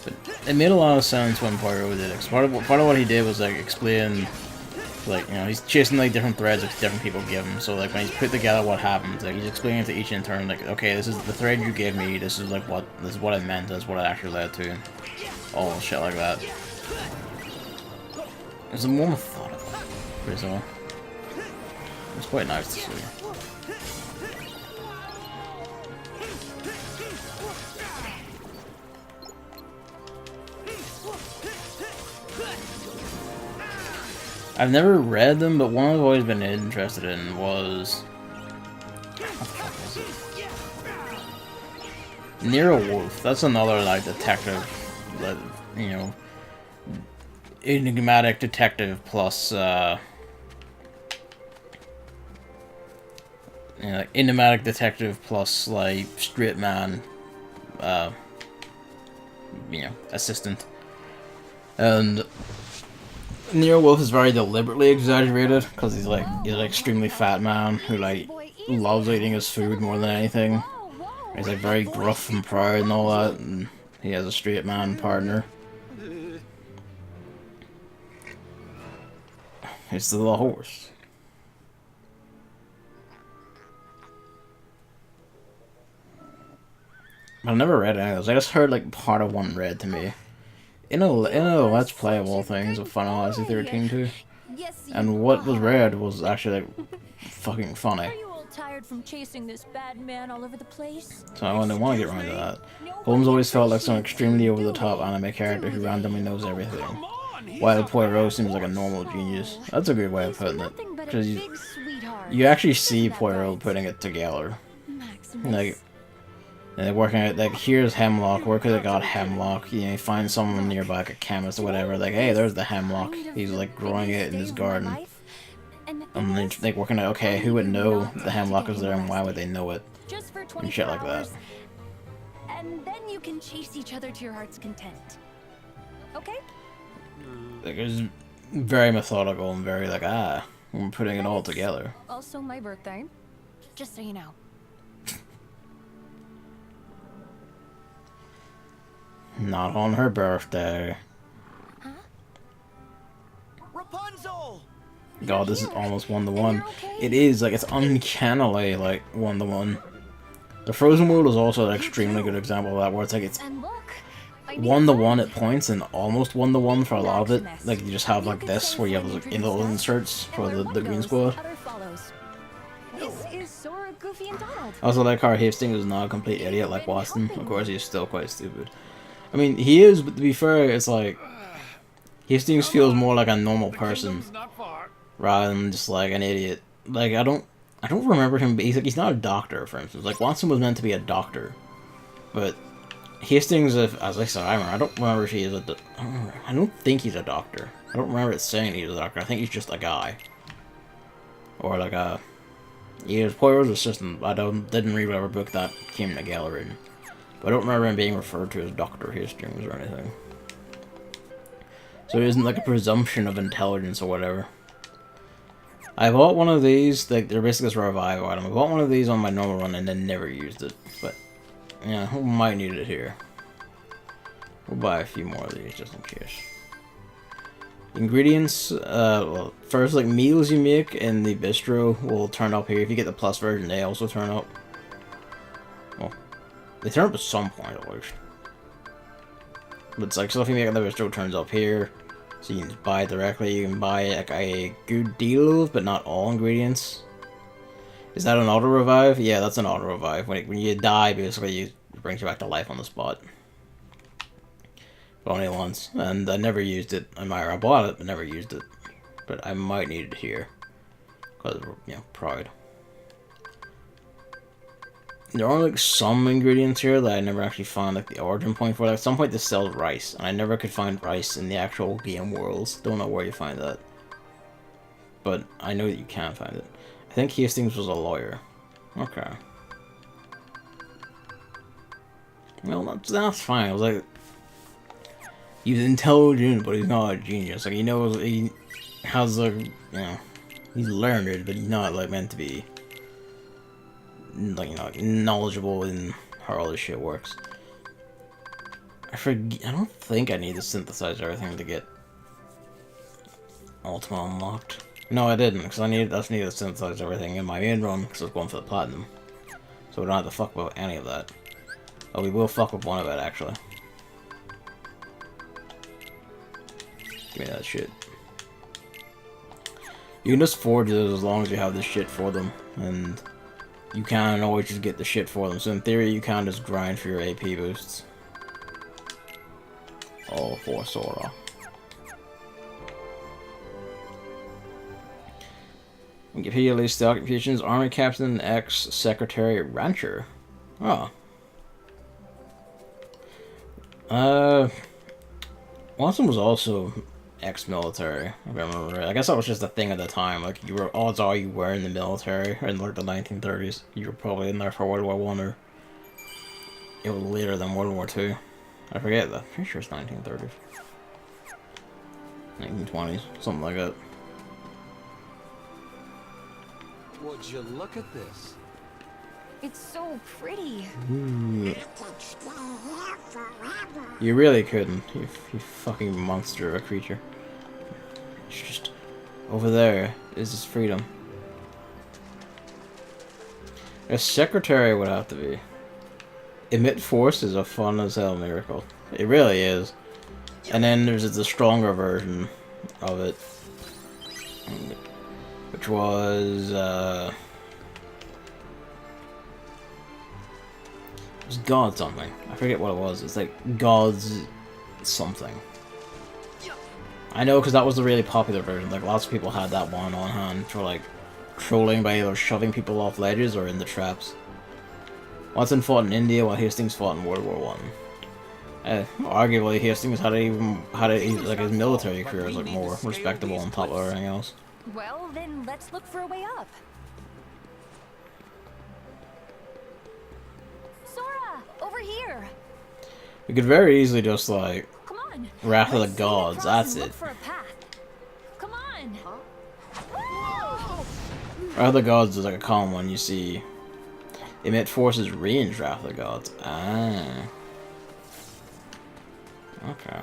But it made a lot of sense when Poirot did it. 'Cause part of what he did was like explain, like, you know, he's chasing like different threads that different people give him. So like when he's put together what happens, like he's explaining to each in turn, like, okay, this is the thread you gave me. This is like this is what it meant. This is what it actually led to. All shit like that. There's a more methodical result. It's quite nice to see. I've never read them, but one I've always been interested in was... What the fuck was it? Nero Wolfe. That's another, like, detective, like, you know, enigmatic detective plus, you know, like, enigmatic detective plus, like, straight man, you know, assistant. And Nero Wolfe is very deliberately exaggerated because he's like an extremely fat man who like loves eating his food more than anything. He's like very gruff and proud and all that, and he has a straight man partner. It's the horse. I've never read any of those. I just heard like part of one read to me. In a Let's Play of all things of Final Fantasy 13 too. And what was read was actually like fucking funny. tired from chasing this bad man all over the place? So I wouldn't want to get around to that. Holmes always felt like some extremely over-the-top anime character who randomly knows everything, while Poirot seems like a normal genius. That's a good way of putting it, because you actually see Poirot putting it together. Like, and they're working at, like, here's Hemlock, where could have got Hemlock? You know, you find someone nearby, like a chemist or whatever, like, hey, there's the Hemlock. He's, like, growing it in his garden. And they're, like, working out, okay, who would know the Hemlock is there and why would they know it? And shit like that. And then you can chase each other to your heart's content. Okay? Like, it's very methodical and very, like, we're putting it all together. Also my birthday. Just so you know. Not on her birthday. Huh? Rapunzel! God, this is almost one-to-one. It is, like, it's uncannily, like, one-to-one. The Frozen World is also an extremely good example of that, where it's like, it's one-to-one at points and almost one-to-one for a lot of it. Like, you just have, like, this, where you have, like, in the inserts for the Green Squad. Also, like, how Hastings is not a complete idiot like Watson. Of course, he's still quite stupid. I mean, he is, but to be fair, it's like, Hastings feels more like a normal person, rather than just, like, an idiot. Like, I don't remember him, but he's not a doctor, for instance. Like, Watson was meant to be a doctor, but Hastings, as I said, I don't remember if he is I don't think he's a doctor. I don't remember it saying he's a doctor. I think he's just a guy. Or, like, he was Poirot's assistant. I didn't read whatever book that came together in. But I don't remember him being referred to as Dr. Hastings or anything. So it isn't like a presumption of intelligence or whatever. I bought one of these, like, they're basically a revival item. I bought one of these on my normal run and then never used it. But, yeah, we might need it here. We'll buy a few more of these just in case. Ingredients, well, first, like, meals you make in the bistro will turn up here. If you get the plus version, they also turn up. Well, they turn up at some point, at least. But it's like, stuff you make in the bistro turns up here. So you can just buy it directly. You can buy, like, a good deal of, but not all ingredients. Is that an auto-revive? Yeah, that's an auto-revive. When you die, basically, it brings you back to life on the spot. But only once. And I never used it. I bought it, but never used it. But I might need it here. Because, you know, pride. There are, like, some ingredients here that I never actually found, like, the origin point for. Like, at some point this sells rice, and I never could find rice in the actual game worlds. Don't know where you find that. But I know that you can find it. I think Hastings was a lawyer. Okay. Well, that's fine. I was like, he's intelligent, but he's not a genius. Like, he knows, he has, like, you know, he's learned, but he's not, like, meant to be, like, you know, knowledgeable in how all this shit works. I don't think I need to synthesize everything to get Ultima unlocked. No, I didn't, because I just needed to synthesize everything in my main run, because I was going for the platinum. So we don't have to fuck about any of that. Oh, we will fuck with one of it, actually. Give me that shit. You can just forge those as long as you have the shit for them, and you can always just get the shit for them. So in theory, you can just grind for your AP boosts. All for Sora. Wikipedia lists the occupations: Army Captain, Secretary, Rancher. Oh. Watson was also ex-military, if I remember right. I guess that was just a thing at the time. Like, odds are you were in the military in, like, the 1930s. You were probably in there for World War I, or it was later than World War II. I forget that. Pretty sure it's 1930s. 1920s, something like that. Would you look at this? It's so pretty. Ooh. You really couldn't. You fucking monster of a creature. It's just over there is just freedom. A secretary would have to be. Emit force is a fun as hell miracle. It really is. And then there's the stronger version of it, which was was God something. I forget what it was. It's like God's something. I know because that was the really popular version. Like lots of people had that one on hand for like trolling by either shoving people off ledges or in the traps. Watson fought in India while Hastings fought in World War One. Arguably, Hastings had like his military career was like more respectable on top of everything else. Well, then let's look for a way up. Sora, over here. We could very easily just like Come on. Wrath of the Let's Gods. sail across That's and it. look for a path. Come on. Wrath of the Gods is like a common one you see. Emit forces range Wrath of the Gods. Ah. Okay.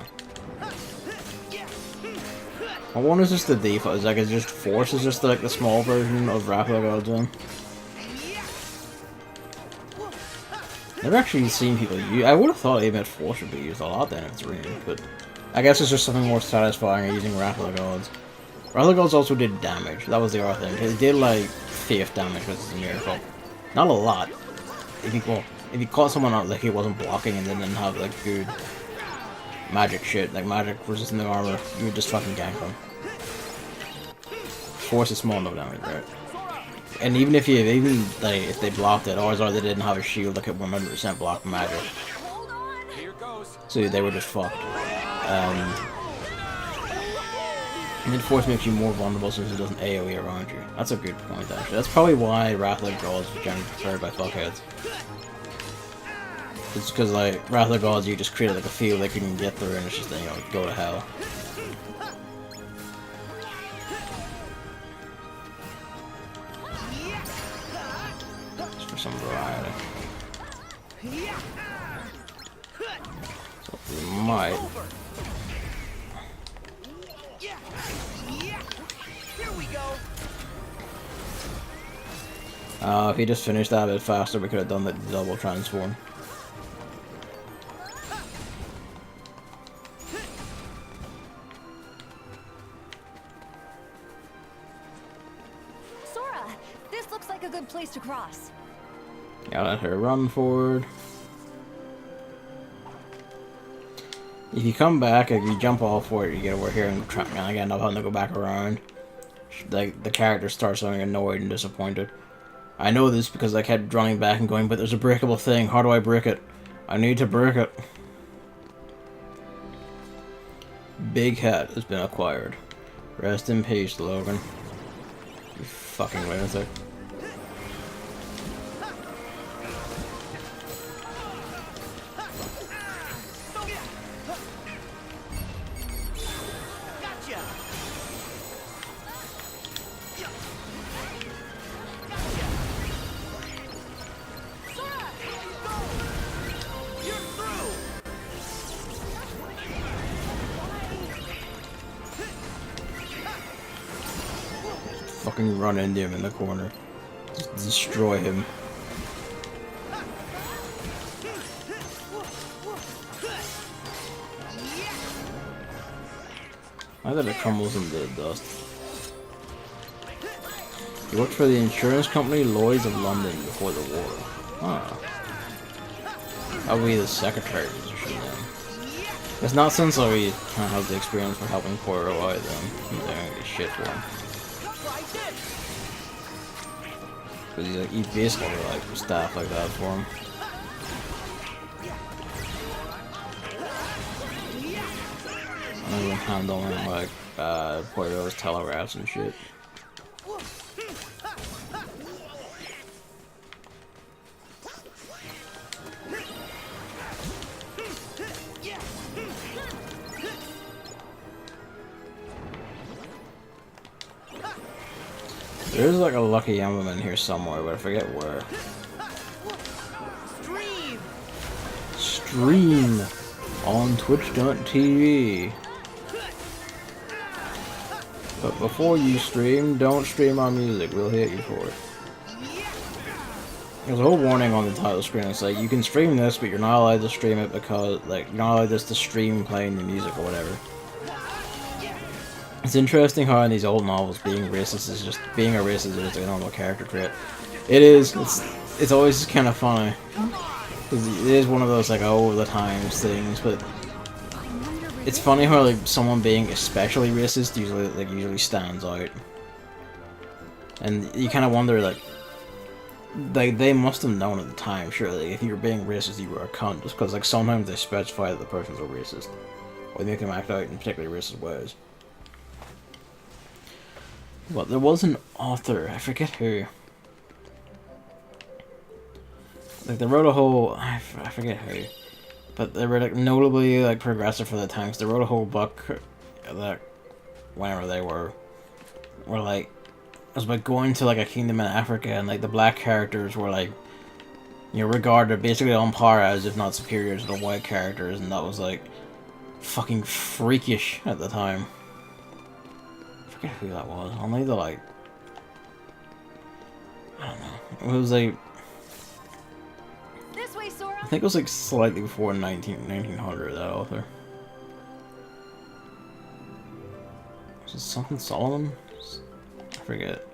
I wonder is just the default. Is like it's just Force is just like the small version of Wrath of the Gods one. Never actually seen people use. I would have thought Emit Force would be used a lot then if it's range, but I guess it's just something more satisfying using Wrath of the Gods. Wrath of the Gods also did damage. That was the other thing. It did like faith damage, which is a miracle. Not a lot. If you caught someone out like he wasn't blocking and then didn't have like good magic shit, like magic resisting the armor, you would just fucking gank them. Force is small, no damage, right? And even if if they blocked it, or they didn't have a shield that could 100% block magic, so they were just fucked. And then Force makes you more vulnerable since it doesn't AoE around you. That's a good point, actually. That's probably why Wrath of the Gods was generally preferred by fuckheads. It's because like Wrath of the Gods, you just create like a field that you can get through, and it's just go to hell. Just for some variety. So we might. If he just finished that a bit faster, we could have done the double transform. Sora, this looks like a good place to cross. Yeah, let her run forward. If you come back, if you jump off for it, you get over here and again end up having to go back around. Like the character starts getting annoyed and disappointed. I know this because I kept running back and going, but there's a breakable thing. How do I break it? I need to break it. Big Hat has been acquired. Rest in peace, Logan. You fucking lunatic. Fucking run into him in the corner. Just destroy him. I thought it crumbles into the dust. He worked for the insurance company Lloyd's of London before the war. Huh. That would be the secretary position then. It's not since we kind of have the experience for helping poor Roy then. They're gonna get shit for him. Because he basically like stuff like that for him. And then handle him like Poirot's telegraphs and shit. There's like a lucky emblem in here somewhere, but I forget where. Stream on twitch.tv. But before you stream, don't stream our music. We'll hit you for it. There's a whole warning on the title screen. It's like, you can stream this, but you're not allowed to stream it because, like, you're not allowed just to stream playing the music or whatever. It's interesting how in these old novels being a racist is just a normal character trait. It is. It's always kind of funny. Because it is one of those like over the times things, but it's funny how like someone being especially racist usually stands out, and you kind of wonder like they must have known at the time, surely, if you were being racist, you were a cunt, just because like sometimes they specify that the person's a racist, or they make them act out in particularly racist ways. But there was an author, I forget who. Like they wrote a whole, I forget who, but they were like notably like progressive for the times. They wrote a whole book that whenever they were like it was about going to like a kingdom in Africa, and like the black characters were like, you know, regarded basically on par as if not superior to the white characters, and that was like fucking freakish at the time. I forget who that was. Only the like, I don't know. It was like, I think it was like slightly before 1900, that author. Was it something Solomon? I forget.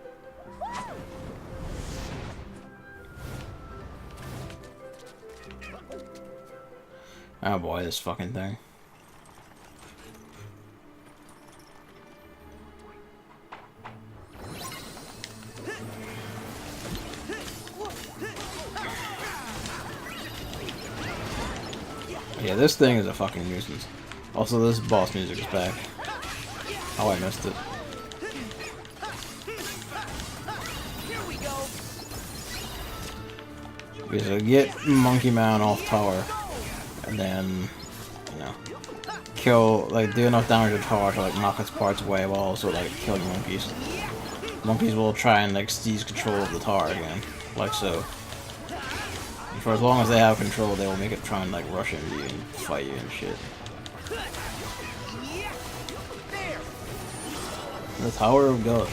Oh boy, this fucking thing. Yeah, this thing is a fucking nuisance. Also, this boss music is back. Oh, I missed it. Okay, so get Monkey Man off tower, and then, you know, kill, like, do enough damage to tower to, like, knock its parts away while also, like, killing monkeys. Monkeys will try and, like, seize control of the tower again, like so. For as long as they have control, they will make it try and like rush into you and fight you and shit. The Tower of God.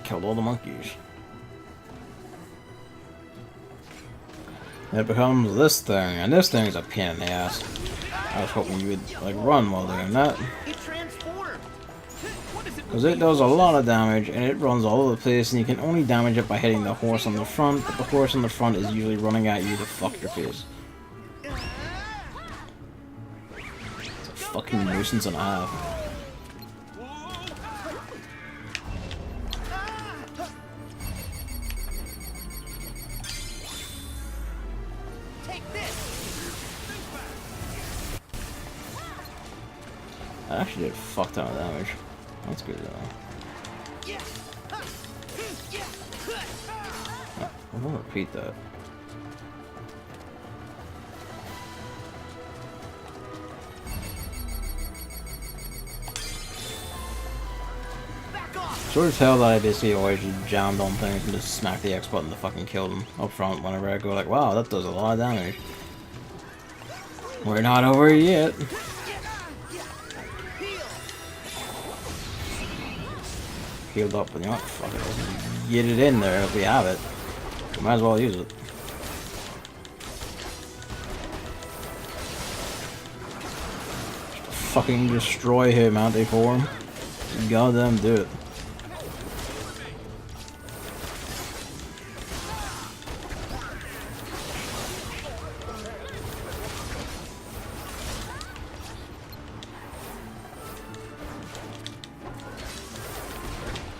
Killed all the monkeys. It becomes this thing, and this thing is a pain in the ass. I was hoping you would like run while doing that. Because it does a lot of damage, and it runs all over the place, and you can only damage it by hitting the horse on the front, but the horse on the front is usually running at you to fuck your face. It's a fucking nuisance and a half. That actually did a fuck ton of damage. That's good though. I won't repeat that. Sort of tell that I basically always just jammed on things and just smacked the X button to fucking kill them up front whenever I go like, wow, that does a lot of damage. We're not over yet. Healed up, but you know what? Fuck it. Let's get it in there if we have it. We might as well use it. Just fucking destroy him, Anti Form. Goddamn do it.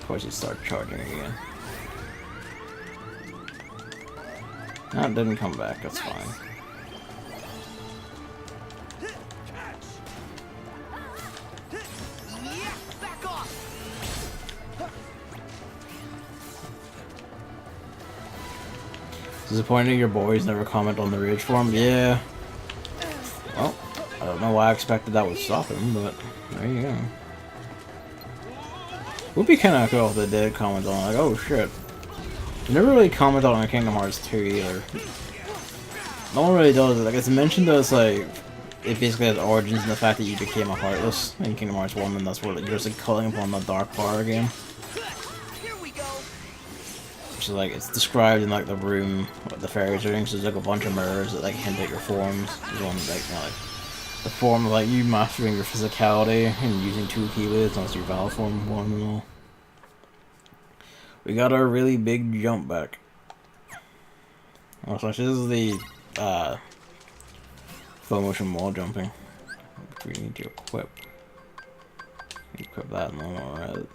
Of course, you start charging again. That didn't come back, that's fine. Disappointing your boys never comment on the rage form? Yeah. Well, I don't know why I expected that would stop him, but there you go. Would be kind of cool if they did comment on like, oh shit. You never really commented on Kingdom Hearts 2 either. No one really does it. Like, it's mentioned as like, it basically has origins in the fact that you became a Heartless in Kingdom Hearts 1, and that's where like, you're just like calling upon the Dark Power again. So like it's described in like the room what the fairies are doing. So there's like a bunch of mirrors that like hint at your forms. There's one like the form of like you mastering your physicality and using 2 keywords unless your valve form 1 and all. We got our really big jump back. Oh, so this is the full motion wall jumping. We need to equip. Equip that and then alright.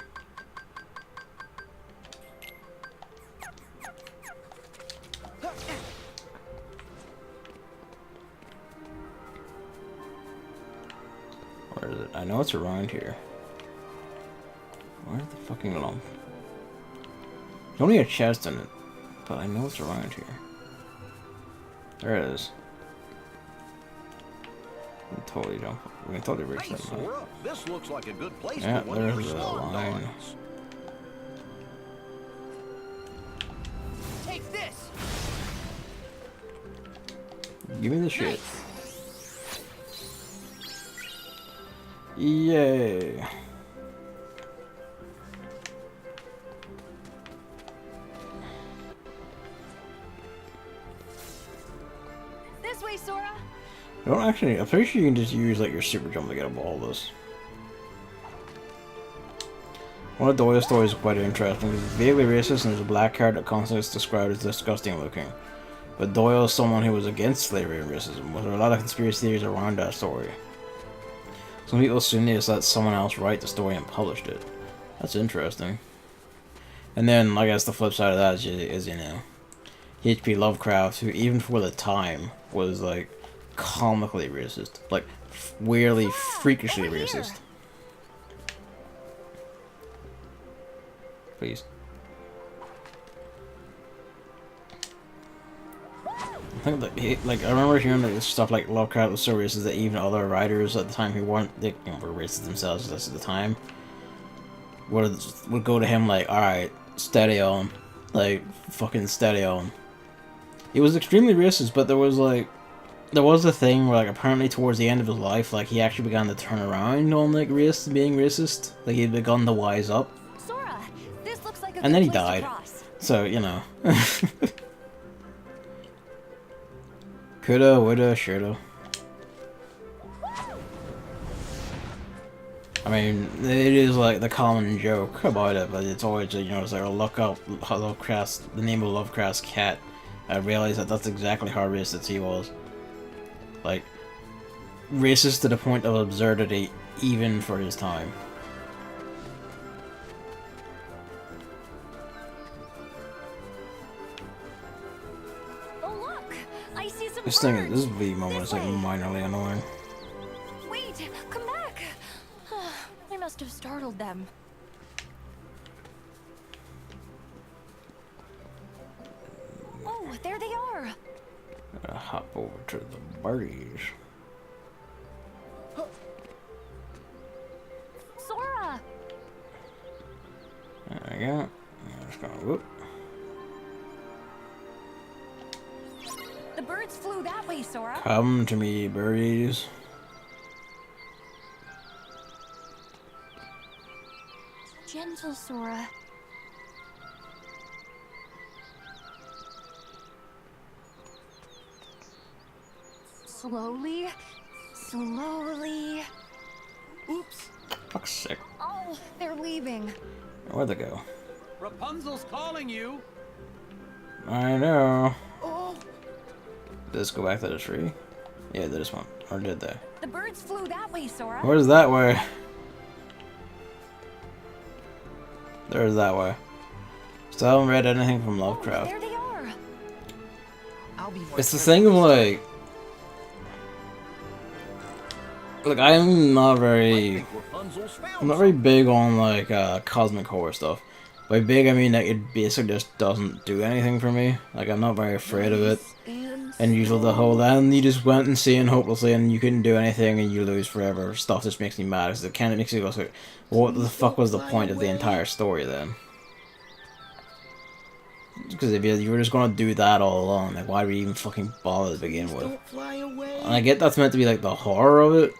Where is it? I know it's around here. Where's the fucking lump? There's only a chest in it, but I know it's around here. There it is. We can totally jump. We can totally reach that. Sora, this looks like a good place Yeah, for one of your there's a star line. guards. Take this! Give me the shit. Yay. This way, Sora. I don't actually, I'm pretty sure you can just use like your super jump to get up all this. One of Doyle's stories is quite interesting. He's vaguely racist and there's a black card that constantly is described as disgusting looking. But Doyle is someone who was against slavery and racism. There are a lot of conspiracy theories around that story. Some people assume they just let someone else write the story and published it. That's interesting. And then, I guess the flip side of that is you know, H.P. Lovecraft, who even for the time was like comically racist, like weirdly, freakishly racist. Please. I think that like I remember hearing that stuff like Lovecraft was so racist that even other writers at the time who weren't were racist themselves at the time would go to him like, all right, steady on, like fucking steady on. He was extremely racist, but there was a thing where like apparently towards the end of his life, like he actually began to turn around on like being racist, like he'd begun to wise up. Sora, this looks like a And then he good place to died. cross. So, you know. Coulda, woulda, shoulda. I mean, it is like the common joke about it, but it's always, you know, it's like, look up Lovecraft's, the name of Lovecraft's cat. I realized that that's exactly how racist he was. Like, racist to the point of absurdity, even for his time. Oh look, I see some This birds. V moment is like This way. minorly annoying. Wait, come back. I must have startled them. Oh, there they are. Gotta hop over to the birdies. Sora. There we go. I'm just gonna whoop. The birds flew that way, Sora. Come to me, birdies. Gentle, Sora. Slowly. Slowly. Oops. Fuck's sake. Oh, they're leaving. Where'd they go? Rapunzel's calling you. I know. Oh, Did this go back to the tree? Yeah, they just went. Or did they? the birds flew that way, Sora. Where's that way? There's that way. Still haven't read anything from Oh, Lovecraft. there they are. I'll be more It's the careful thing of this time. like I'm not I very think Rapunzel's found I'm not very big on like cosmic horror stuff. By big I mean like it basically just doesn't do anything for me. Like I'm not very afraid of it. And usually the whole then you just went insane hopelessly and you couldn't do anything and you lose forever stuff just makes me mad because it kind of makes me go like, what the fuck was the point of the entire story then? Because if you were just gonna do that all along, like why would you even fucking bother to begin with? Don't fly away. And I get that's meant to be like the horror of it.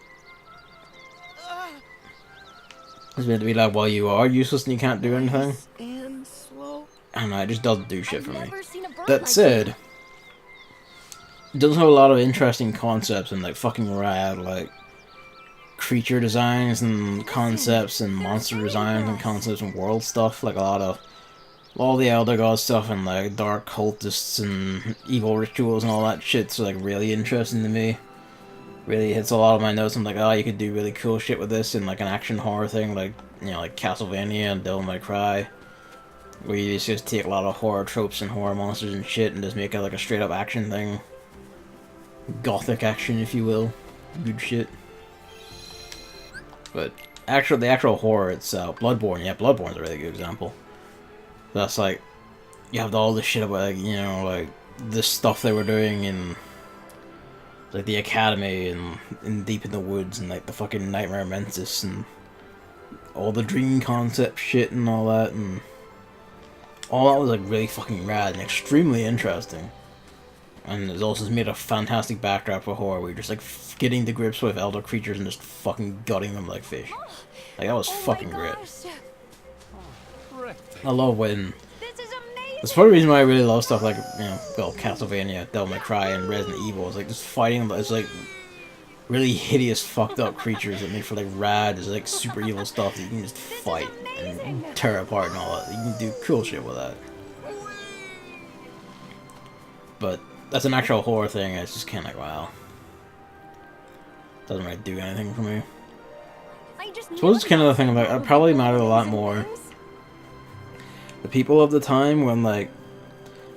It's meant to be like, well, you are useless and you can't do anything. And slow. I don't know, it just doesn't do shit I've for me. never seen a bird That like said, it does have a lot of interesting concepts and like fucking rad like creature designs and concepts and monster designs and concepts and world stuff. Like a lot of all the Elder God stuff and like dark cultists and evil rituals and all that shit's like really interesting to me. Really hits a lot of my notes. I'm like, oh, you could do really cool shit with this in like an action horror thing, like, you know, like Castlevania and Devil May Cry, where you just take a lot of horror tropes and horror monsters and shit and just make it like a straight up action thing. Gothic action, if you will. Good shit. But the actual horror itself, Bloodborne, yeah, Bloodborne's a really good example. That's like, you have all this shit about, like, you know, like, the stuff they were doing in like the academy and deep in the woods and like the fucking Nightmare Mentis and all the dream concept shit and all that, and all that was like really fucking rad and extremely interesting. And it's also made a fantastic backdrop for horror where you're just like getting to grips with elder creatures and just fucking gutting them like fish. Like that was fucking great. I love when that's part of the reason why I really love stuff like, you know, well, Castlevania, Devil May Cry, and Resident Evil. It's like just fighting, it's like really hideous, fucked up creatures that make for like rad, it's like super evil stuff that you can just fight and tear apart and all that. You can do cool shit with that. But that's an actual horror thing. It's just kind of like, wow, doesn't really do anything for me. I suppose it's kind of the thing about it probably mattered a lot more. The people of the time when like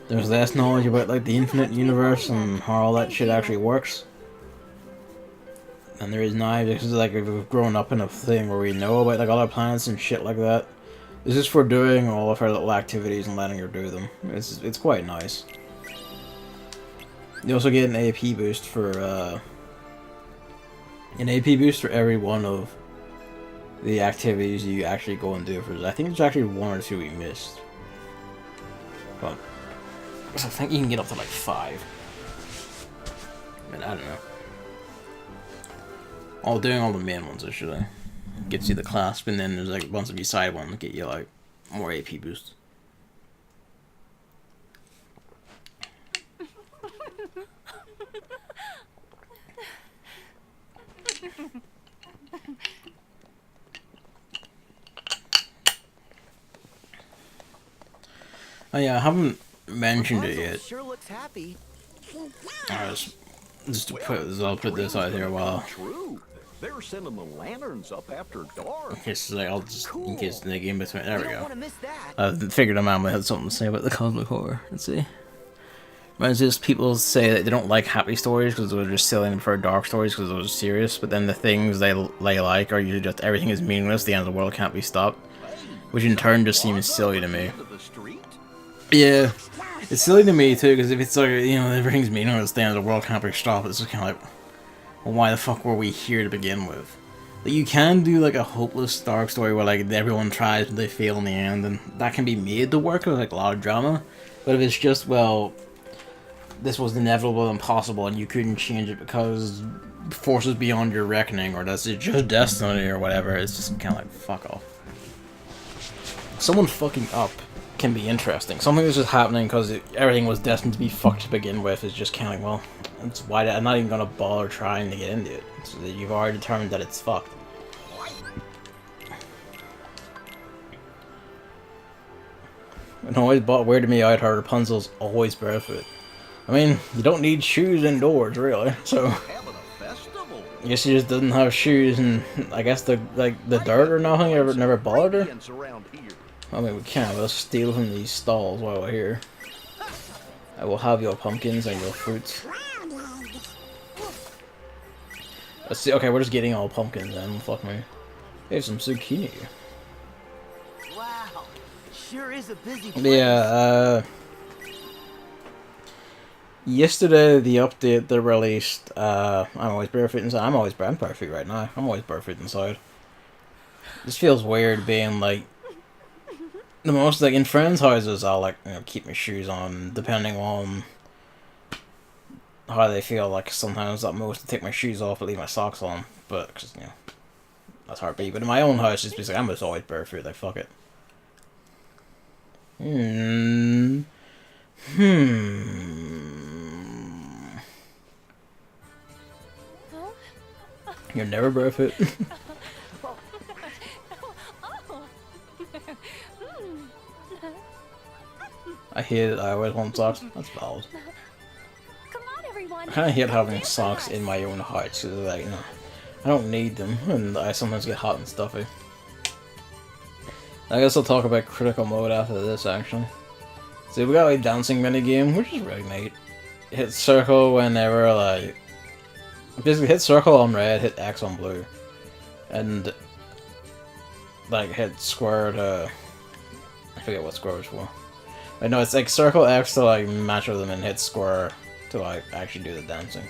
there's less knowledge about like the infinite universe and how all that shit actually works and there is now, because like we've grown up in a thing where we know about like other planets and shit like that. This is for doing all of our little activities and letting her do them. It's quite nice. You also get an AP boost for every one of the activities you actually go and do. For I think there's actually one or two we missed, but I think you can get up to like 5. I mean, I don't know. Doing all the main ones actually gets you the clasp, and then there's like a bunch of these side ones that get you like more AP boosts. Oh yeah, I haven't mentioned it yet. Sure looks happy. I'll put this out here while. True. They're sending the lanterns up after dark. In case like in case the game between. There we go. Miss that. I figured I might have something to say about the cosmic horror. Let's see. But it's just people say that they don't like happy stories because they're just silly and prefer dark stories because those are serious. But then the things they like are usually just everything is meaningless. The end of the world can't be stopped, which in turn just seems silly to me. Yeah, it's silly to me too, because if it's like, you know, everything's meaningless, the end of the world can't be stopped, it's just kind of like, well, why the fuck were we here to begin with? Like, you can do like a hopeless dark story where like everyone tries but they fail in the end, and that can be made to work with like a lot of drama. But if it's just, well, this was inevitable and impossible and you couldn't change it because forces beyond your reckoning, or that's just destiny or whatever, it's just kind of like, fuck off. Someone fucking up can be interesting. Something that's just happening because everything was destined to be fucked to begin with is just kind of like, well, that's why I'm not even gonna bother trying to get into it. So that you've already determined that it's fucked. And always weirded me out how Rapunzel's always barefoot. I mean, you don't need shoes indoors, really. So I guess she just doesn't have shoes, and I guess the dirt or nothing never bothered her. I mean, we can't. We'll steal from these stalls while we're here. I will have your pumpkins and your fruits. Let's see. Okay, we're just getting all pumpkins then. Fuck me. Here's some zucchini. Wow, sure is a busy place. Yeah. Yesterday, the update they released. I'm always barefoot inside. I'm barefoot right now. I'm always barefoot inside. This feels weird being like. The most, like, in friends' houses, I'll, like, you know, keep my shoes on, depending on how they feel. Like, sometimes at most, I take my shoes off, but leave my socks on, but, cause, you know, that's hard to beat. But in my own house, it's basically, I'm just always barefoot, like, fuck it. You're never barefoot. I hate it. I always want socks. That's valid. Come on, everyone. I hate having socks in my own house. Cause like, you know, I don't need them, and I sometimes get hot and stuffy. I guess I'll talk about critical mode after this, actually. See, we got a dancing minigame, which is really neat. Hit circle whenever, like... Basically, hit circle on red, hit X on blue. And... like, hit square to... I forget what square is for. But no, it's like circle X to, like, match with them, and hit square to, like, actually do the dancing.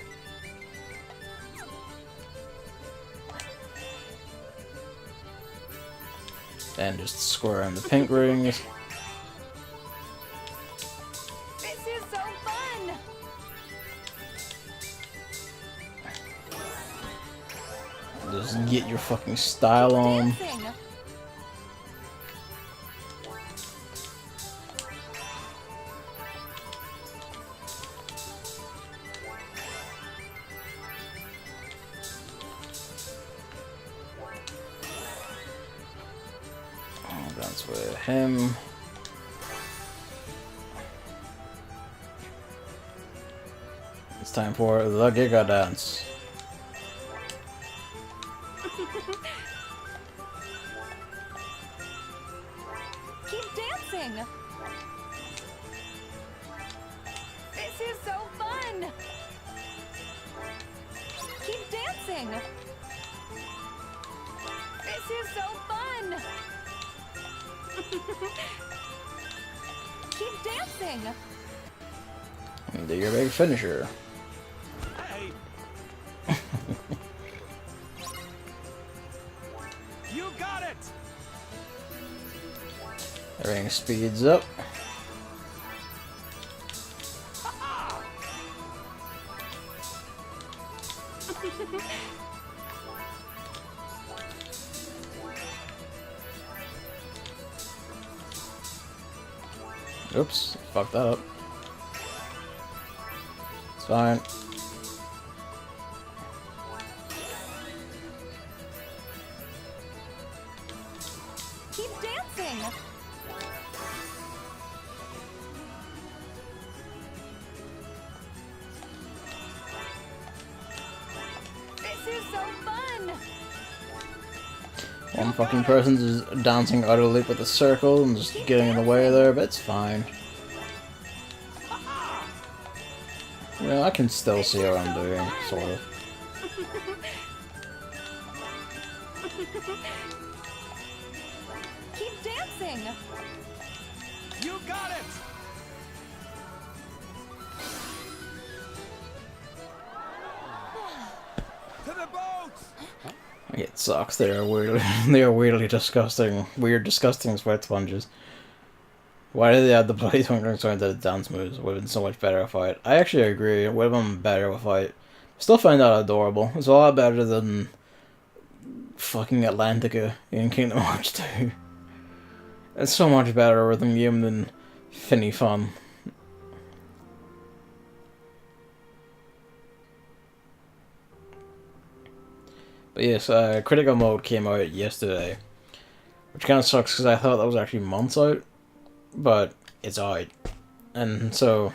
And just square in the pink rings. This is so fun. Just get your fucking style on. Dancing. Dance with him. It's time for the Giga Dance. Keep dancing. This is so fun. Keep dancing. This is so fun. Keep dancing. And do your big finisher. Hey. You got it. Everything speeds up. Oops, fucked that up. It's fine. Keep dancing. This is so fun. One fucking person's just dancing out of the loop with a circle and just getting in the way there, but it's fine. Yeah, I can still see what I'm doing, sort of. Keep dancing. You got it. To the boat. It sucks. They are weirdly, they are weirdly disgusting. Weird, disgusting sweat sponges. Why did they add the bloody twinkling star into the dance moves? It would have been so much better if I. I actually agree. It would have been better if I. Still find that adorable. It's a lot better than fucking Atlantica in Kingdom Hearts 2. It's so much better rhythm game than Finny Fun. But yes, Critical Mode came out yesterday, which kind of sucks because I thought that was actually months out, but it's out. And so,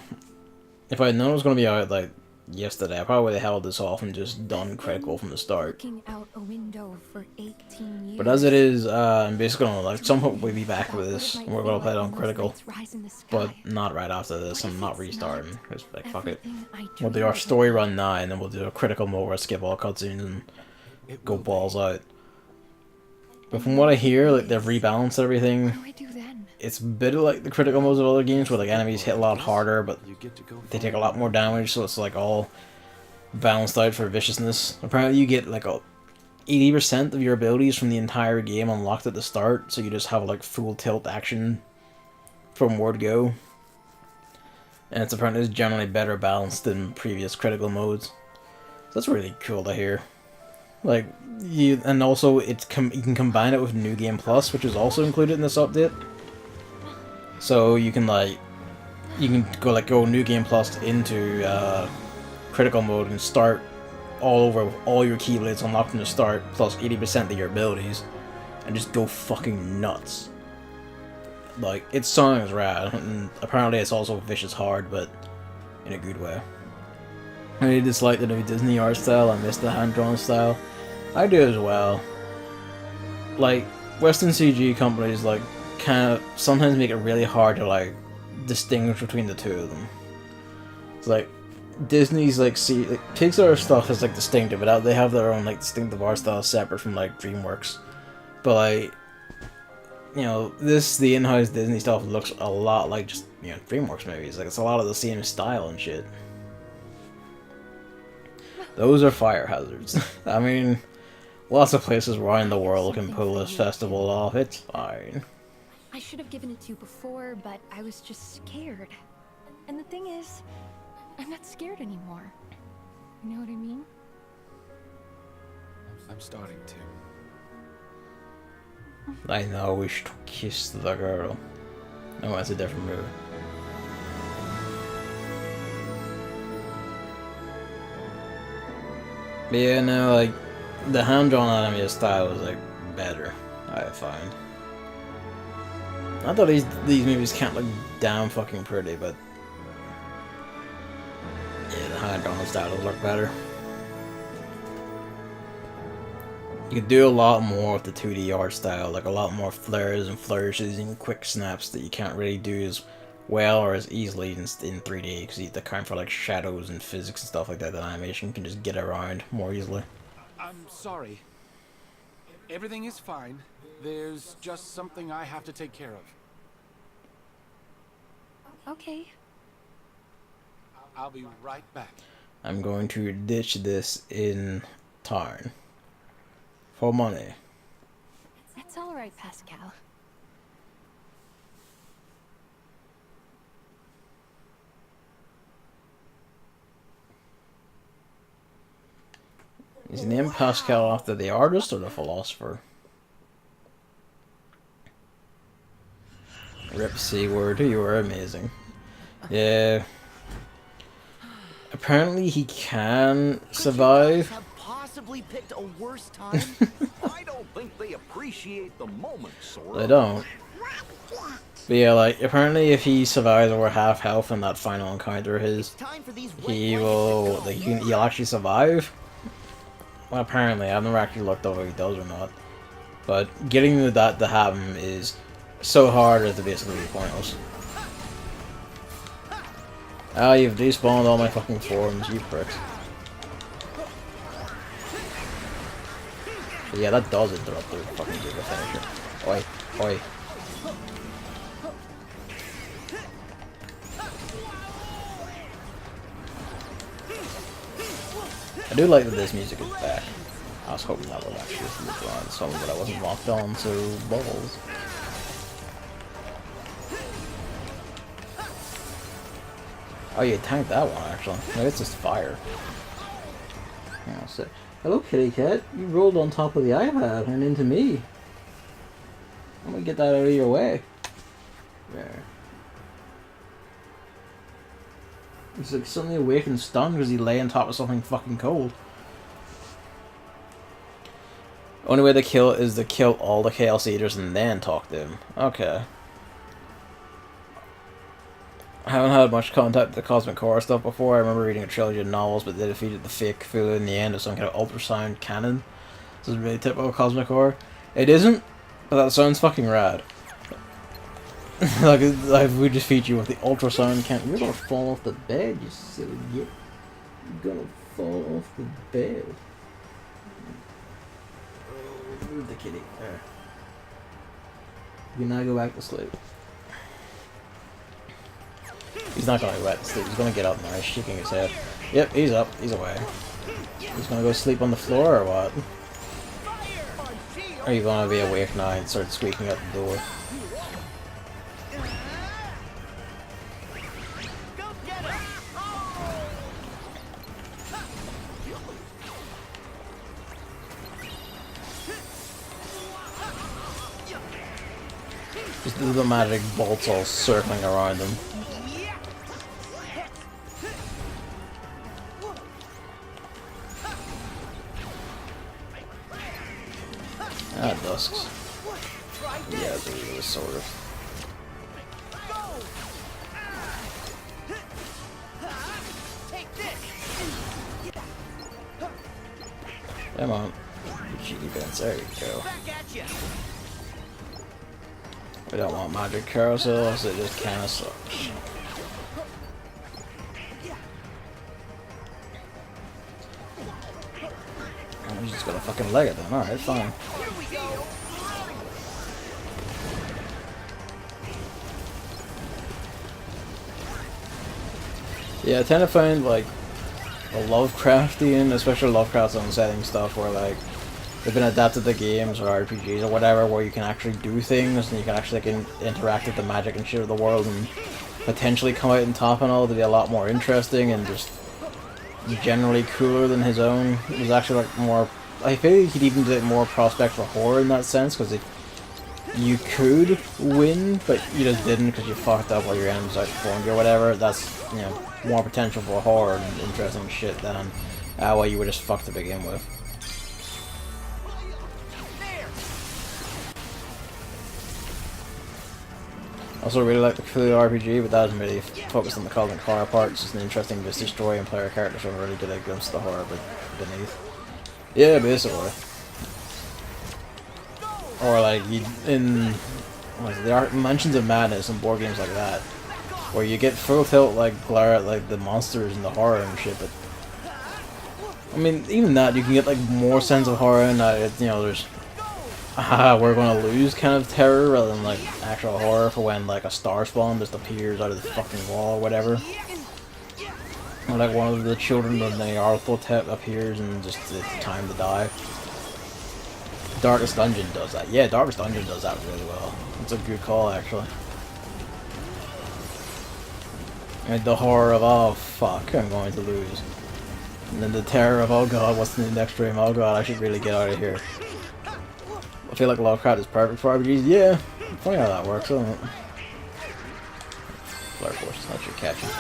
if I had known it was going to be out like yesterday, I probably would have held this off and just done Critical from the start. Looking out a window for 18 years. But as it is, I'm basically going to, like, some point we'll be back with this, and we're going to play it on Critical, but not right after this. I'm not restarting, because, like, fuck it. We'll do our story run now, and then we'll do a Critical Mode where I skip all cutscenes and go balls out. But from what I hear, like, they've rebalanced everything. What do I do then? It's a bit of like the critical modes of other games where like enemies hit a lot harder, but they take a lot more damage, so it's like all balanced out for viciousness. Apparently you get like 80% of your abilities from the entire game unlocked at the start, so you just have like full tilt action from word go. And it's apparently generally better balanced than previous critical modes. So that's really cool to hear. Like, and also you can combine it with New Game Plus, which is also included in this update. So you can like you can go New Game Plus into critical mode and start all over with all your keyblades unlocked from the start, plus 80% of your abilities, and just go fucking nuts. Like, its song is rad, and apparently it's also vicious hard, but in a good way. I really dislike the new Disney art style. I miss the hand-drawn style. I do as well. Like, Western CG companies, like, kind of sometimes make it really hard to, like, distinguish between the two of them. It's like, Disney's, like, Pixar stuff is, like, distinctive, but they have their own, like, distinctive art style separate from, like, DreamWorks. But, like, you know, the in-house Disney stuff looks a lot like just, you know, DreamWorks movies. Like, it's a lot of the same style and shit. Those are fire hazards. I mean, lots of places around the world can pull this festival off. It's fine. I should have given it to you before, but I was just scared. And the thing is, I'm not scared anymore. You know what I mean? I'm starting to. I know we should kiss the girl. No, that's a different movie. But yeah, no, like, the hand-drawn anime style was, like, better, I find. I thought these movies can't look damn fucking pretty, but yeah, the hand-drawn style does look better. You can do a lot more with the 2D art style, like a lot more flares and flourishes and quick snaps that you can't really do as well or as easily in 3D, because you have to account for like shadows and physics and stuff like that. The animation can just get around more easily. I'm sorry. Everything is fine. There's just something I have to take care of. Okay. I'll be right back. I'm going to ditch this in town. For money. That's all right, Pascal. Is he named Pascal after the artist or the philosopher? Rip C-word, you were amazing. Yeah. Apparently he can survive. Possibly picked a worse time. I don't think they appreciate the moment, Sora. They don't. But yeah, like, apparently if he survives over half health in that final encounter of his, he'll actually survive. Well, apparently, I've never actually looked up if he does or not. But getting that to happen is so hard as to basically be pointless. Ah, you've despawned all my fucking forms, you pricks. But yeah, that does interrupt the fucking Giga finisher. Oi, oi. I do like that this music is back. I was hoping that would actually be on something, but I wasn't locked on to bubbles. Oh, you tanked that one actually. No, it's just fire. Yeah, so, hello, kitty cat. You rolled on top of the iPad and into me. I'm gonna get that out of your way. There. He's like suddenly awake and stunned because he lay on top of something fucking cold. Only way to kill is to kill all the Chaos Eaters and then talk to him. Okay. I haven't had much contact with the Cosmic Horror stuff before. I remember reading a trilogy of novels, but they defeated the fake Cthulhu in the end of some kind of ultrasound cannon. This is really typical Cosmic Horror. It isn't, but that sounds fucking rad. like we defeat you with the ultrasound cannon. You're gonna fall off the bed, you silly git. You're gonna fall off the bed. Move the kitty. There. You can now go back to sleep. He's not gonna go back to sleep. He's gonna get up now. He's shaking his head. Yep, he's up. He's away. He's gonna go sleep on the floor or what? Or are you gonna be awake now and start squeaking out the door? Just do the magic bolts all circling around him. tusks. Yeah, it was sort of. Come on. Cheeky bits, there you go. We don't want magic carousels, it just kinda sucks. I'm just gonna fucking leg it then, alright, fine. Yeah, I tend to find like the Lovecraftian, especially Lovecraft's own setting stuff where like they've been adapted to games or RPGs or whatever where you can actually do things and you can actually interact with the magic and shit of the world and potentially come out on top and all to be a lot more interesting and just generally cooler than his own. It was actually like more, I feel like he'd even do more prospect for horror in that sense because you could win but you just didn't because you fucked up while your enemies outperformed you or whatever. That's, you know, more potential for horror and interesting shit than what you would just fuck to begin with. Also really like the Cthulhu RPG, but that doesn't really focus on the cosmic horror part. It's just an interesting vista story and player characters don't really get a glimpse of the horror beneath. Yeah, basically. Or like in there are Mansions of Madness and board games like that, where you get full tilt like glare at like the monsters and the horror and shit. But I mean, even that you can get like more sense of horror in that. You know, there's we're gonna lose kind of terror rather than like actual horror for when like a star spawn just appears out of the fucking wall or whatever. Or like one of the children of the Arthotep appears and just it's time to die. Darkest Dungeon does that. Yeah, Darkest Dungeon does that really well. It's a good call actually. And the horror of oh fuck, I'm going to lose. And then the terror of oh god, what's in the next room? Oh god, I should really get out of here. I feel like Lovecraft is perfect for RPGs. Yeah, funny how that works, isn't it? Flare Force, that should catch him.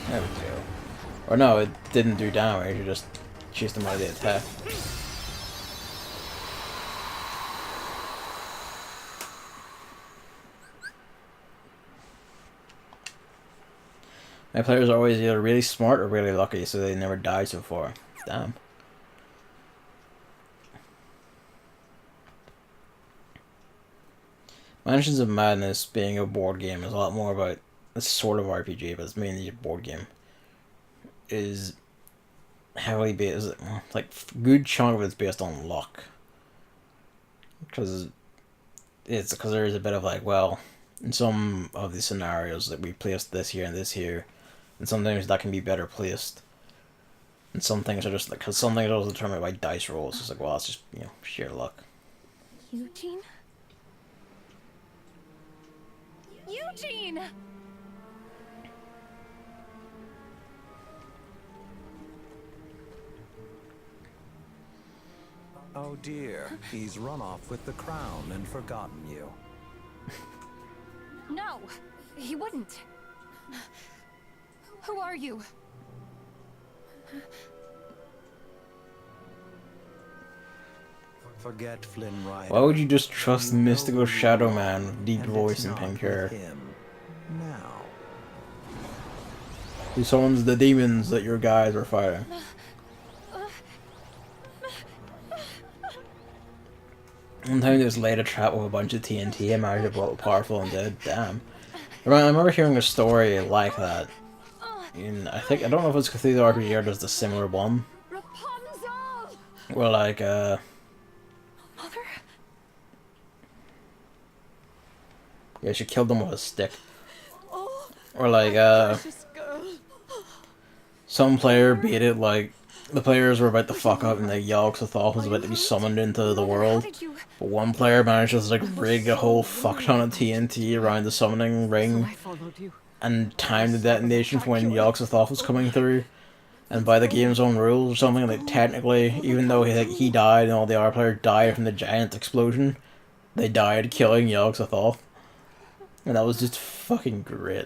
There we go. Or no, it didn't do damage, you just chased him out of the attack. My players are always either really smart or really lucky, so they never die so far. Damn. Mansions of Madness being a board game is a lot more about a sort of RPG, but it's mainly a board game. Is heavily based, like good chunk of it's based on luck. Because there is a bit of like, well, in some of the scenarios that we placed this here and this here, and sometimes that can be better placed. And some things are just like, because some things are also determined by dice rolls. It's like, well, it's just, you know, sheer luck. Eugene? Eugene! Oh dear, he's run off with the crown and forgotten you. No, he wouldn't. Who are you? Forget Flynn Rider. Why would you just trust the mystical shadow man with deep voice and pink hair? Now. Who summons the demons that your guys are fighting? One time they just laid a trap with a bunch of TNT and managed to blow up powerful and dead. Damn. I remember hearing a story like that. In, I don't know if it's Cthulhu RPG or just a similar one. Rapunzel! Well, like, Mother? yeah, she killed them with a stick. Oh, Or like, precious girl. some player beat it, like, the players were about to fuck up and the Yogg-Sothoth was about to be summoned into the world. But one player managed to, like, rig a whole fuck ton of TNT around the summoning ring. So I followed you. And time the detonation for when Yogg-Sothoth was coming through. And by the game's own rules or something, like technically, even though he died and all the other players died from the giant explosion, they died killing Yogg-Sothoth. And that was just fucking great.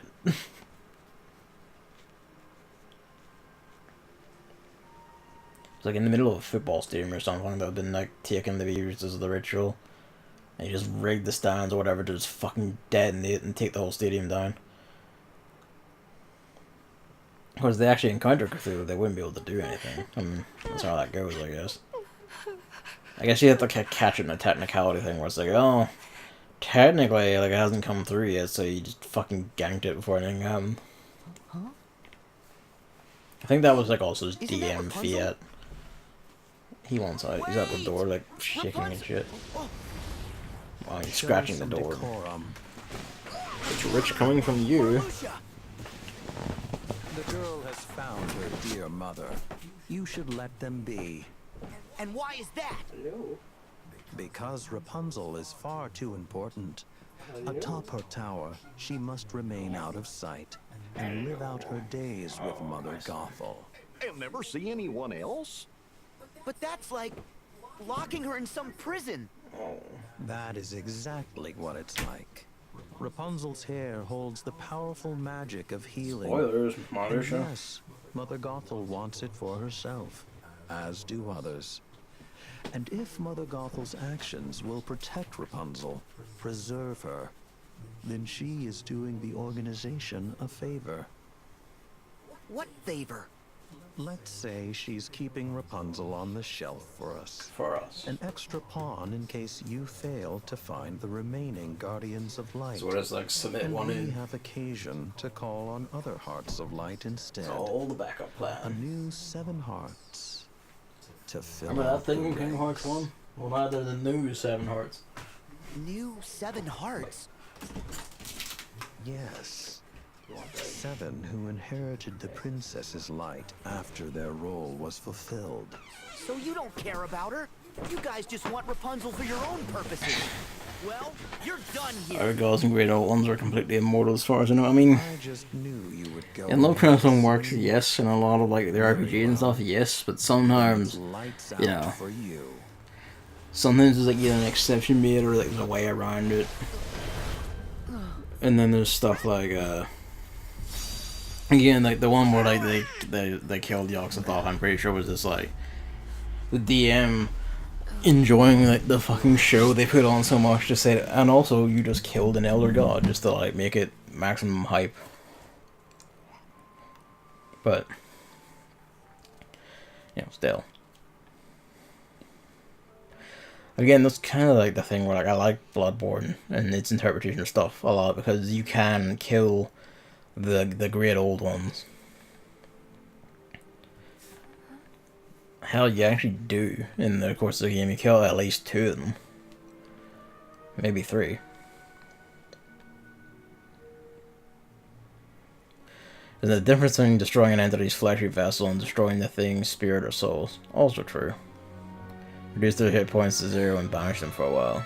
like in the middle of a football stadium or something that had been like taken to be used as the ritual. And you just rig the stands or whatever to just fucking detonate and take the whole stadium down. Because they actually encounter Cthulhu, they wouldn't be able to do anything. I mean, that's how that goes, I guess. I guess you have to catch it in a technicality thing where it's like, oh, technically, like, it hasn't come through yet, so you just fucking ganked it before anything happened. Huh? I think that was, like, also his Isn't that DM Rapunzel? fiat. He wants out. He's at the door, like, shaking and shit. Wow, he's Show scratching the some door. decorum. It's rich coming from you. The girl has found her dear mother. You should let them be. And why is that? Because Rapunzel is far too important. Atop her tower, she must remain out of sight and live out her days with Mother Gothel. And never see anyone else? But that's like locking her in some prison. That is exactly what it's like. Rapunzel's hair holds the powerful magic of healing. Spoilers, And Marisha. yes, Mother Gothel wants it for herself, as do others. And if Mother Gothel's actions will protect Rapunzel, preserve her, then she is doing the organization a favor. What favor? Let's say she's keeping Rapunzel on the shelf for us. For us. An extra pawn in case you fail to find the remaining Guardians of Light. So just like submit And one we in. have occasion to call on other Hearts of Light instead. All the backup A plan. new 7 hearts to fill Remember out that thing the in Kingdom Hearts ranks. 1? Well, now they're the new 7 hearts. New 7 hearts. Yes. 7 who inherited the princess's light after their role was fulfilled. So you don't care about her? You guys just want Rapunzel for your own purposes. Well, you're done here. Our gods and great old ones are completely immortal as far as I know. I mean, I just knew you would go. in Love Transform works, yes, and a lot of like the RPG and stuff, yes, but sometimes, Lights you out know, for you. sometimes there's like either an exception made or like there's a way around it. And then there's stuff like again, like the one where like they killed Yoxathal, I'm pretty sure was this like the DM enjoying like the fucking show they put on so much to say that, and also you just killed an elder god just to like make it maximum hype. But you know, still. Again, that's kind of like the thing where like I like Bloodborne and its interpretation of stuff a lot because you can kill the great old ones. Hell, you actually do in the course of the game. You kill at least 2 of them, maybe 3. And the difference between destroying an entity's fleshy vessel and destroying the thing's spirit or souls, also true. Reduce their hit points to 0 and banish them for a while.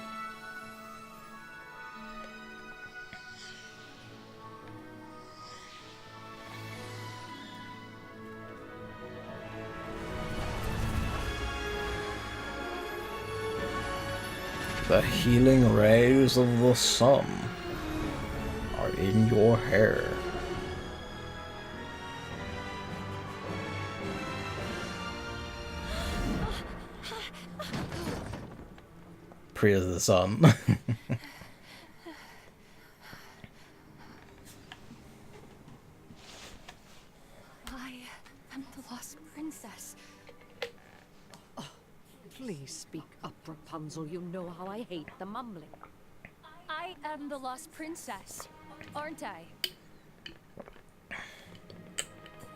The healing rays of the sun are in your hair. Praise the sun. I am the lost princess. Please speak up, Rapunzel. You know how I hate the mumbling. I am the lost princess, aren't I?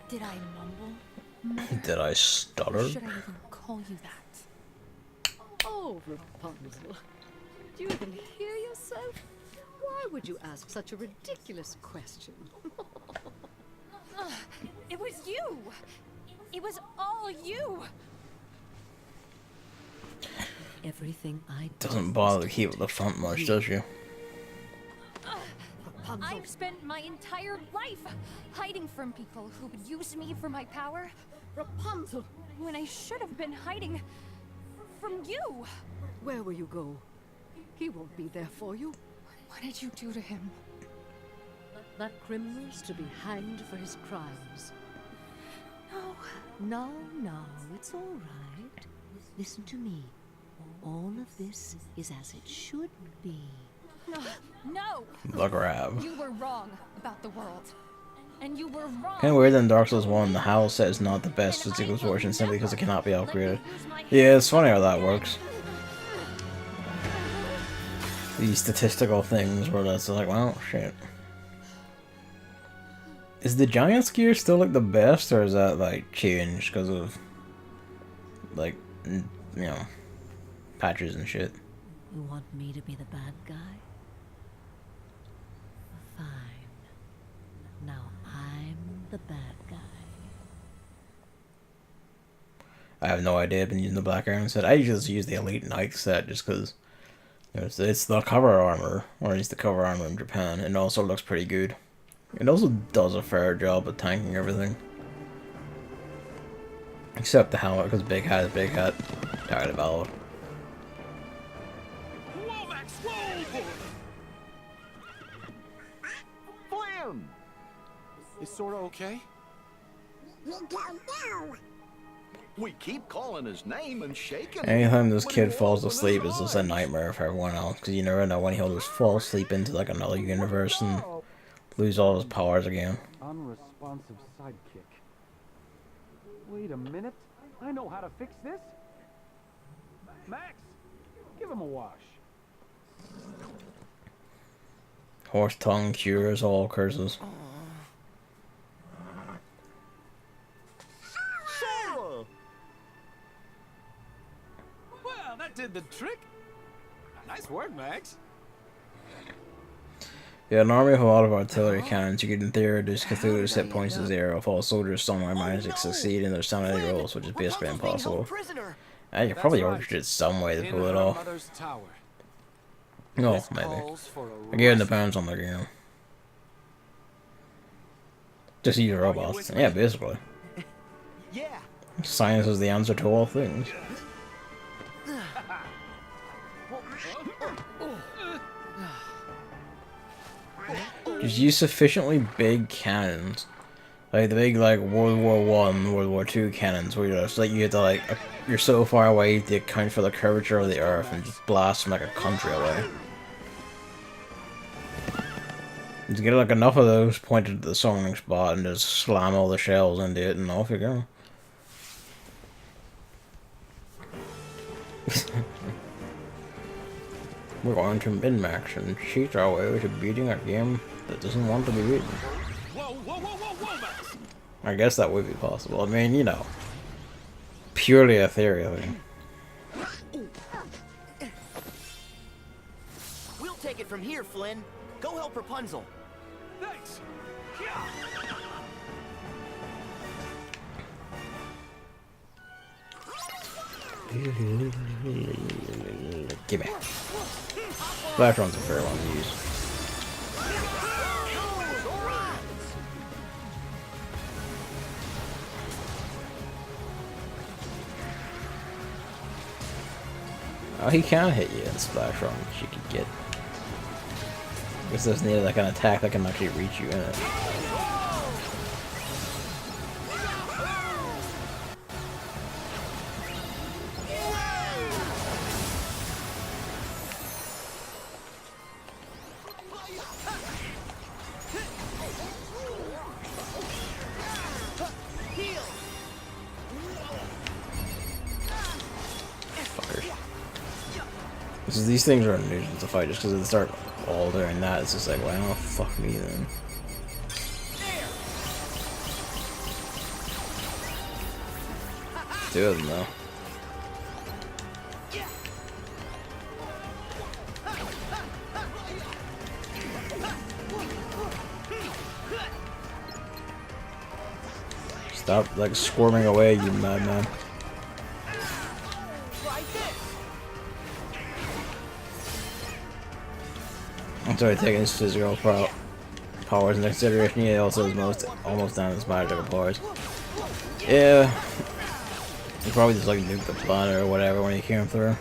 Did I mumble? Did I stutter? Should I even call you that? Oh, Rapunzel. Do you even hear yourself? Why would you ask such a ridiculous question? It was you! It was all you! Everything I do Doesn't bother to keep at the front much, does you? Rapunzel. I've spent my entire life hiding from people who would use me for my power, Rapunzel, when I should have been hiding from you. where will you go? He won't be there for you. What did you do to him? That criminal's to be hanged for his crimes. No. No, no, it's all right. Listen to me. All of this is as it should be. No! The grab. You were wrong about the world. And you were wrong. Kind of weird that in Dark Souls 1, the house set is not the best physical version simply because it cannot be upgraded. Yeah, it's funny how that works. These statistical things where that's like, well, shit. Is the Giant's gear still like the best, or is that like changed because of like, you know, patches and shit? You want me to be the bad guy? Fine. Now I'm the bad guy. I have no idea. I've been using the Black Iron set. I usually just use the Elite Knight set just because it's the cover armor, or at least the cover armor in Japan, and it also looks pretty good. It also does a fair job of tanking everything. Except the helmet, because Big Hat is Big Hat. Tired of valid. Flynn! Is Sora okay? We don't know. We keep calling his name and shaking him. Anytime this when kid he falls opens asleep, his it's just a eyes. nightmare for everyone else, because you never know when he'll just fall asleep into like another universe and lose all his powers again. Unresponsive sidekick. Wait a minute. I know how to fix this. Max, give him a wash. Horse tongue cures all curses. Sora! Well, that did the trick. Nice work, Max. Yeah, an army with a lot of artillery cannons, you could in theory reduce Cthulhu's hit points to 0 if all soldiers somewhere manage to succeed in their sanity rolls, which is basically impossible. You could probably orchestrate some way to pull it off. No, maybe. Again, it depends on the game. Just use robots. Yeah, basically. Yeah. Science is the answer to all things. Just use sufficiently big cannons, like the big like World War I, World War II cannons, where you're just like you have to like you're so far away to account for the curvature of the Earth and just blast from like a country away. Just get like enough of those pointed to the summoning spot and just slam all the shells into it, and off you go. We're going to min-max and cheat our way to beating a game that doesn't want to be beaten. Whoa, Max! I guess that would be possible. I mean, you know, purely a theory thing. We'll take it from here, Flynn. Go help Rapunzel. Thanks. Give me. Flash runs a fair one to use. Oh, he can hit you in Splash Run, which you could get. This doesn't need like an attack that can actually reach you in it. These things are nuisance to fight just because they start all doing that. It's just like, well, fuck me then. Two of them though. Stop like squirming away, you madman. I'm sorry, taking his physical powers into consideration. He also has almost down his magical powers. Yeah, he probably just like nuked the planet or whatever when he came through.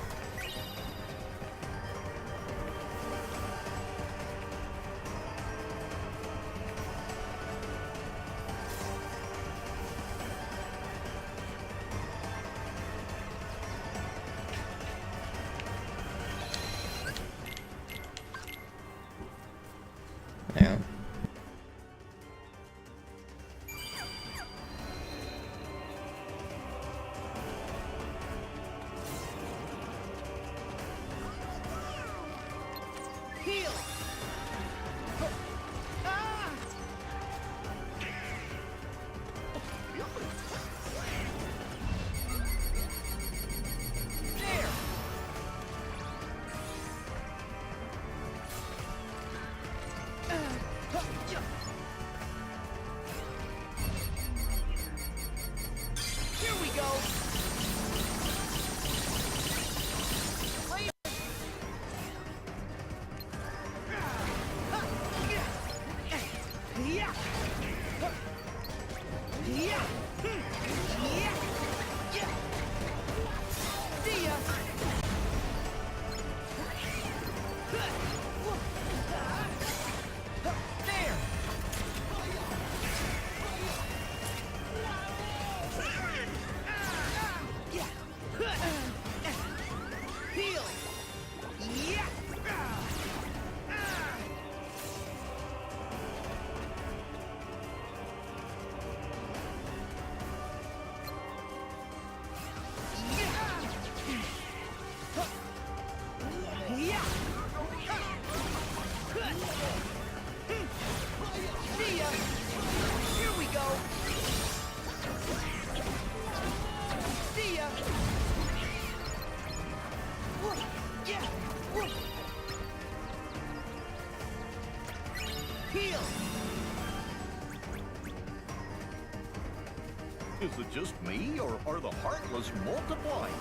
Is it just me, or are the Heartless multiplying?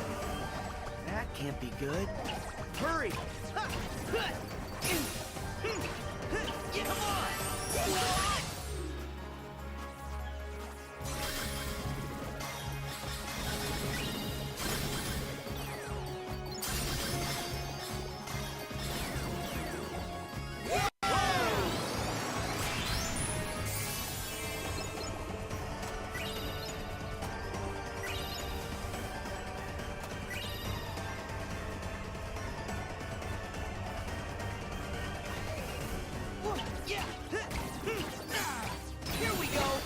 That can't be good. Hurry! Come on! Here we go!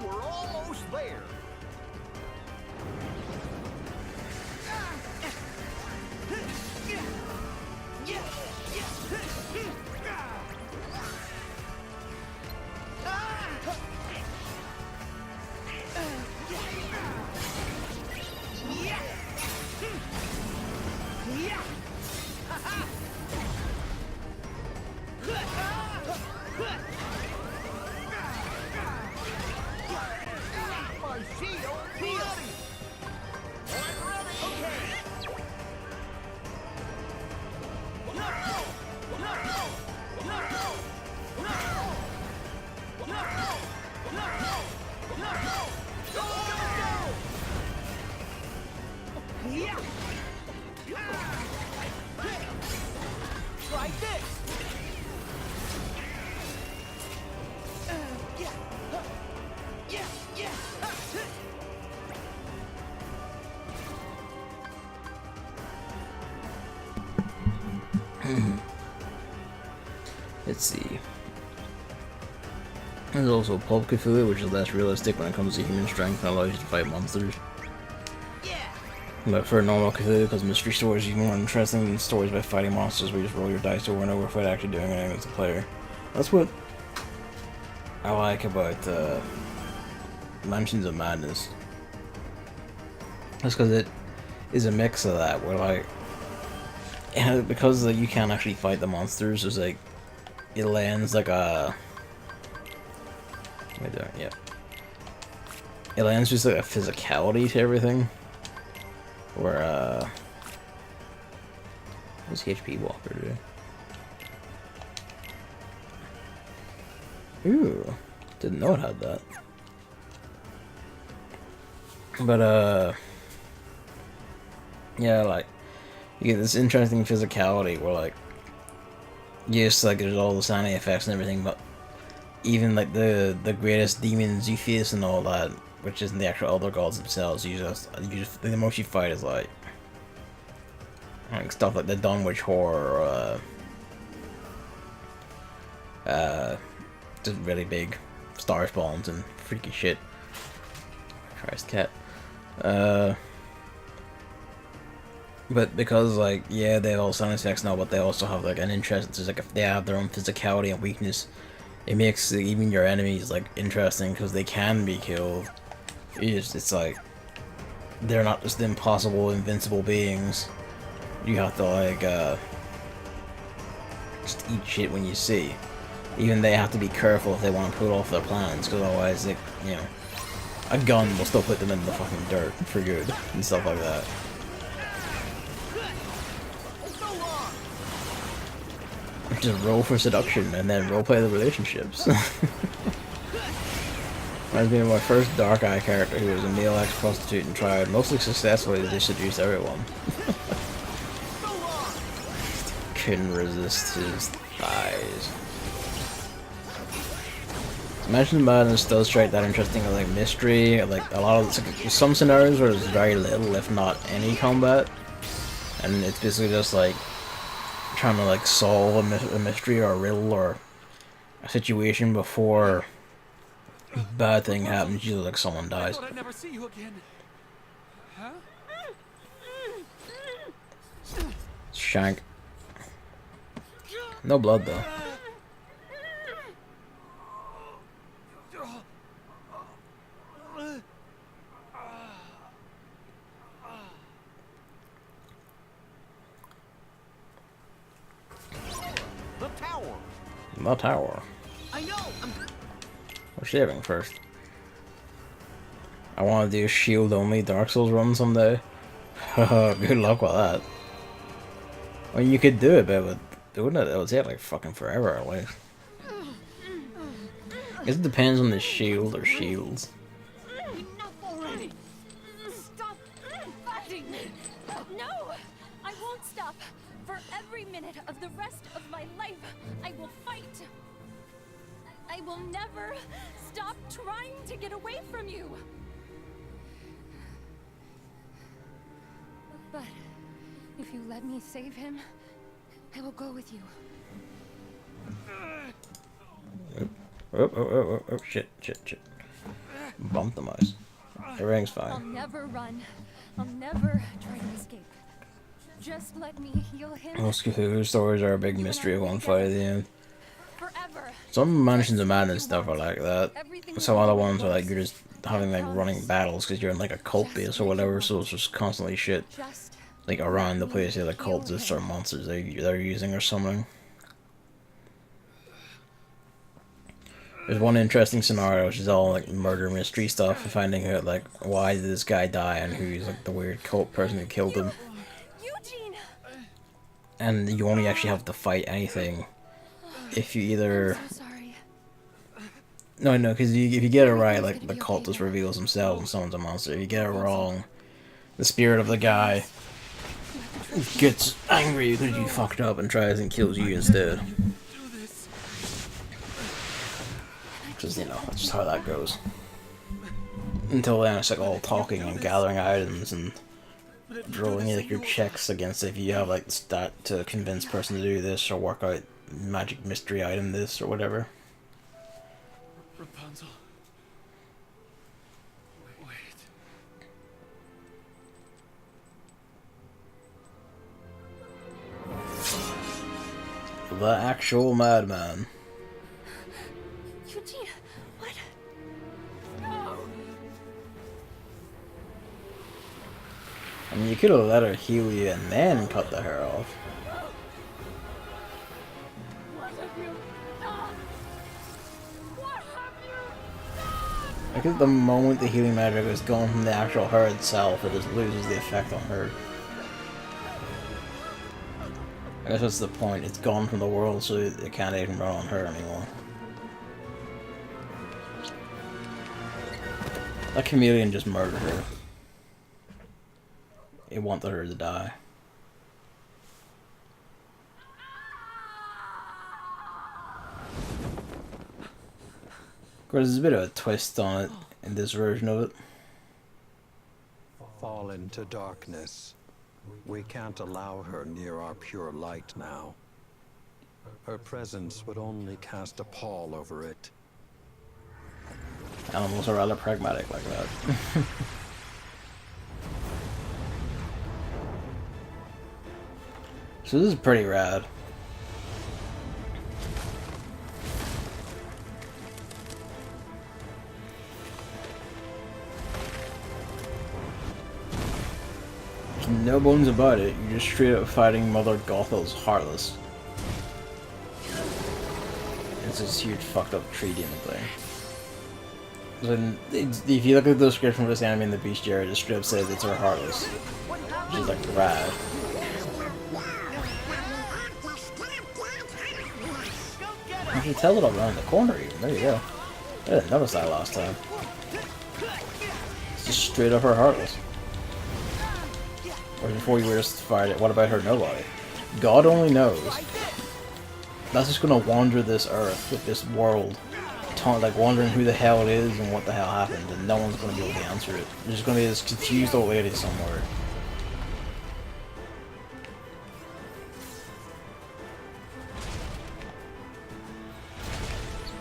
We're almost there. My shield, ready. I'm ready. Okay. Try this. Let's see. There's also Pulp Cthulhu, which is less realistic when it comes to human strength and allows you to fight monsters. But for normal Cthulhu, because mystery stories are more interesting than stories by fighting monsters where you just roll your dice over and over without actually doing anything as a player. That's what I like about Mansions of Madness. Just because it is a mix of that, where like, because like, you can't actually fight the monsters, there's like, it lands like a... What am I doing? Yep. It lands just like a physicality to everything. Where, what's HP Walker do? Ooh, didn't know it had that. But, yeah, like, you get this interesting physicality where, like, yes, like, there's all the sound effects and everything, but even, like, the greatest demons you face and all that, which isn't the actual elder gods themselves, you just the most you fight is, like stuff like the Dunwich Horror, or, just really big star spawns and freaky shit. Christ, cat. But because, like, yeah, they have all sound effects now, but they also have, like, an interest, there's, like, if they have their own physicality and weakness, it makes even your enemies, like, interesting, because they can be killed. It's like, they're not just impossible, invincible beings. You have to, like, just eat shit when you see. even they have to be careful if they want to pull off their plans, because otherwise, they, you know, a gun will still put them in the fucking dirt for good and stuff like that. Just roll for seduction and then roleplay the relationships. Reminds me of my first Dark Eye character who was a male ex-prostitute and tried mostly successfully to seduce everyone. Couldn't resist his thighs. Mansion Madness does strike that interesting like mystery, like a lot of like, some scenarios where there's very little, if not any combat, and it's basically just like trying to like solve a mystery or a riddle or a situation before a bad thing happens. Usually, like someone dies. I'd never see you again. Huh? Shank. No blood though. The tower. I know. We're saving first. I want to do a shield only Dark Souls run someday. Good luck with that. I mean, you could do it, but wouldn't it would take like fucking forever at least. I guess it depends on the shield or shields. Enough already! Stop fighting me! No! I won't stop! For every minute of the rest of my life, I will fight! I will never stop trying to get away from you! But if you let me save him, I will go with you. Oh, shit. Bump the mouse. Everything's I'll fine. never run. I'll never try to escape. Just let me heal him. Most Cthulhu stories are a big mystery of one fight at the end. Forever. Some Mansions of Madness stuff are like that. Some other ones are like you're just having like running battles because you're in like a cult base or whatever, so it's just constantly shit like around the place, like cultists or monsters they're using or something. There's one interesting scenario which is all like murder mystery stuff, finding out like why did this guy die and who's like the weird cult person who killed him. Eugene. And you only actually have to fight anything if you either... I'm so sorry. No, because if you get it right, like the cultist reveals himself and someone's a monster. If you get it wrong, the spirit of the guy gets angry because you fucked up and tries and kills you instead. Because, you know, that's just how that goes. Until then, it's like all talking and gathering items and rolling like your checks against if you have like the stat to convince person to do this or work out magic mystery item this or whatever. Rapunzel. Wait. The actual madman. Eugene, what? No. I mean, you could have let her heal you and then cut the hair off. What have you done? What have you done? I guess the moment the healing magic is gone from the actual her itself, it just loses the effect on her. I guess that's the point. It's gone from the world, so it can't even run on her anymore. That chameleon just murdered her. It wanted her to die. Of course, there's a bit of a twist on it in this version of it. Fall into darkness. We can't allow her near our pure light now. Her presence would only cast a pall over it. Animals are rather pragmatic like that. So this is pretty rad. No bones about it, you're just straight up fighting Mother Gothel's Heartless. it's this huge fucked up tree demon thing. If you look at the description of this anime in the bestiary, the strip says it's her Heartless. Which is like rad. You can tell it around the corner even. There you go. I didn't notice that last time. It's just straight up her Heartless. Or before you were just fired it, what about her Nobody? God only knows. That's just gonna wander this earth, with this world, like wondering who the hell it is and what the hell happened, and no one's gonna be able to answer it. There's gonna be this confused old lady somewhere.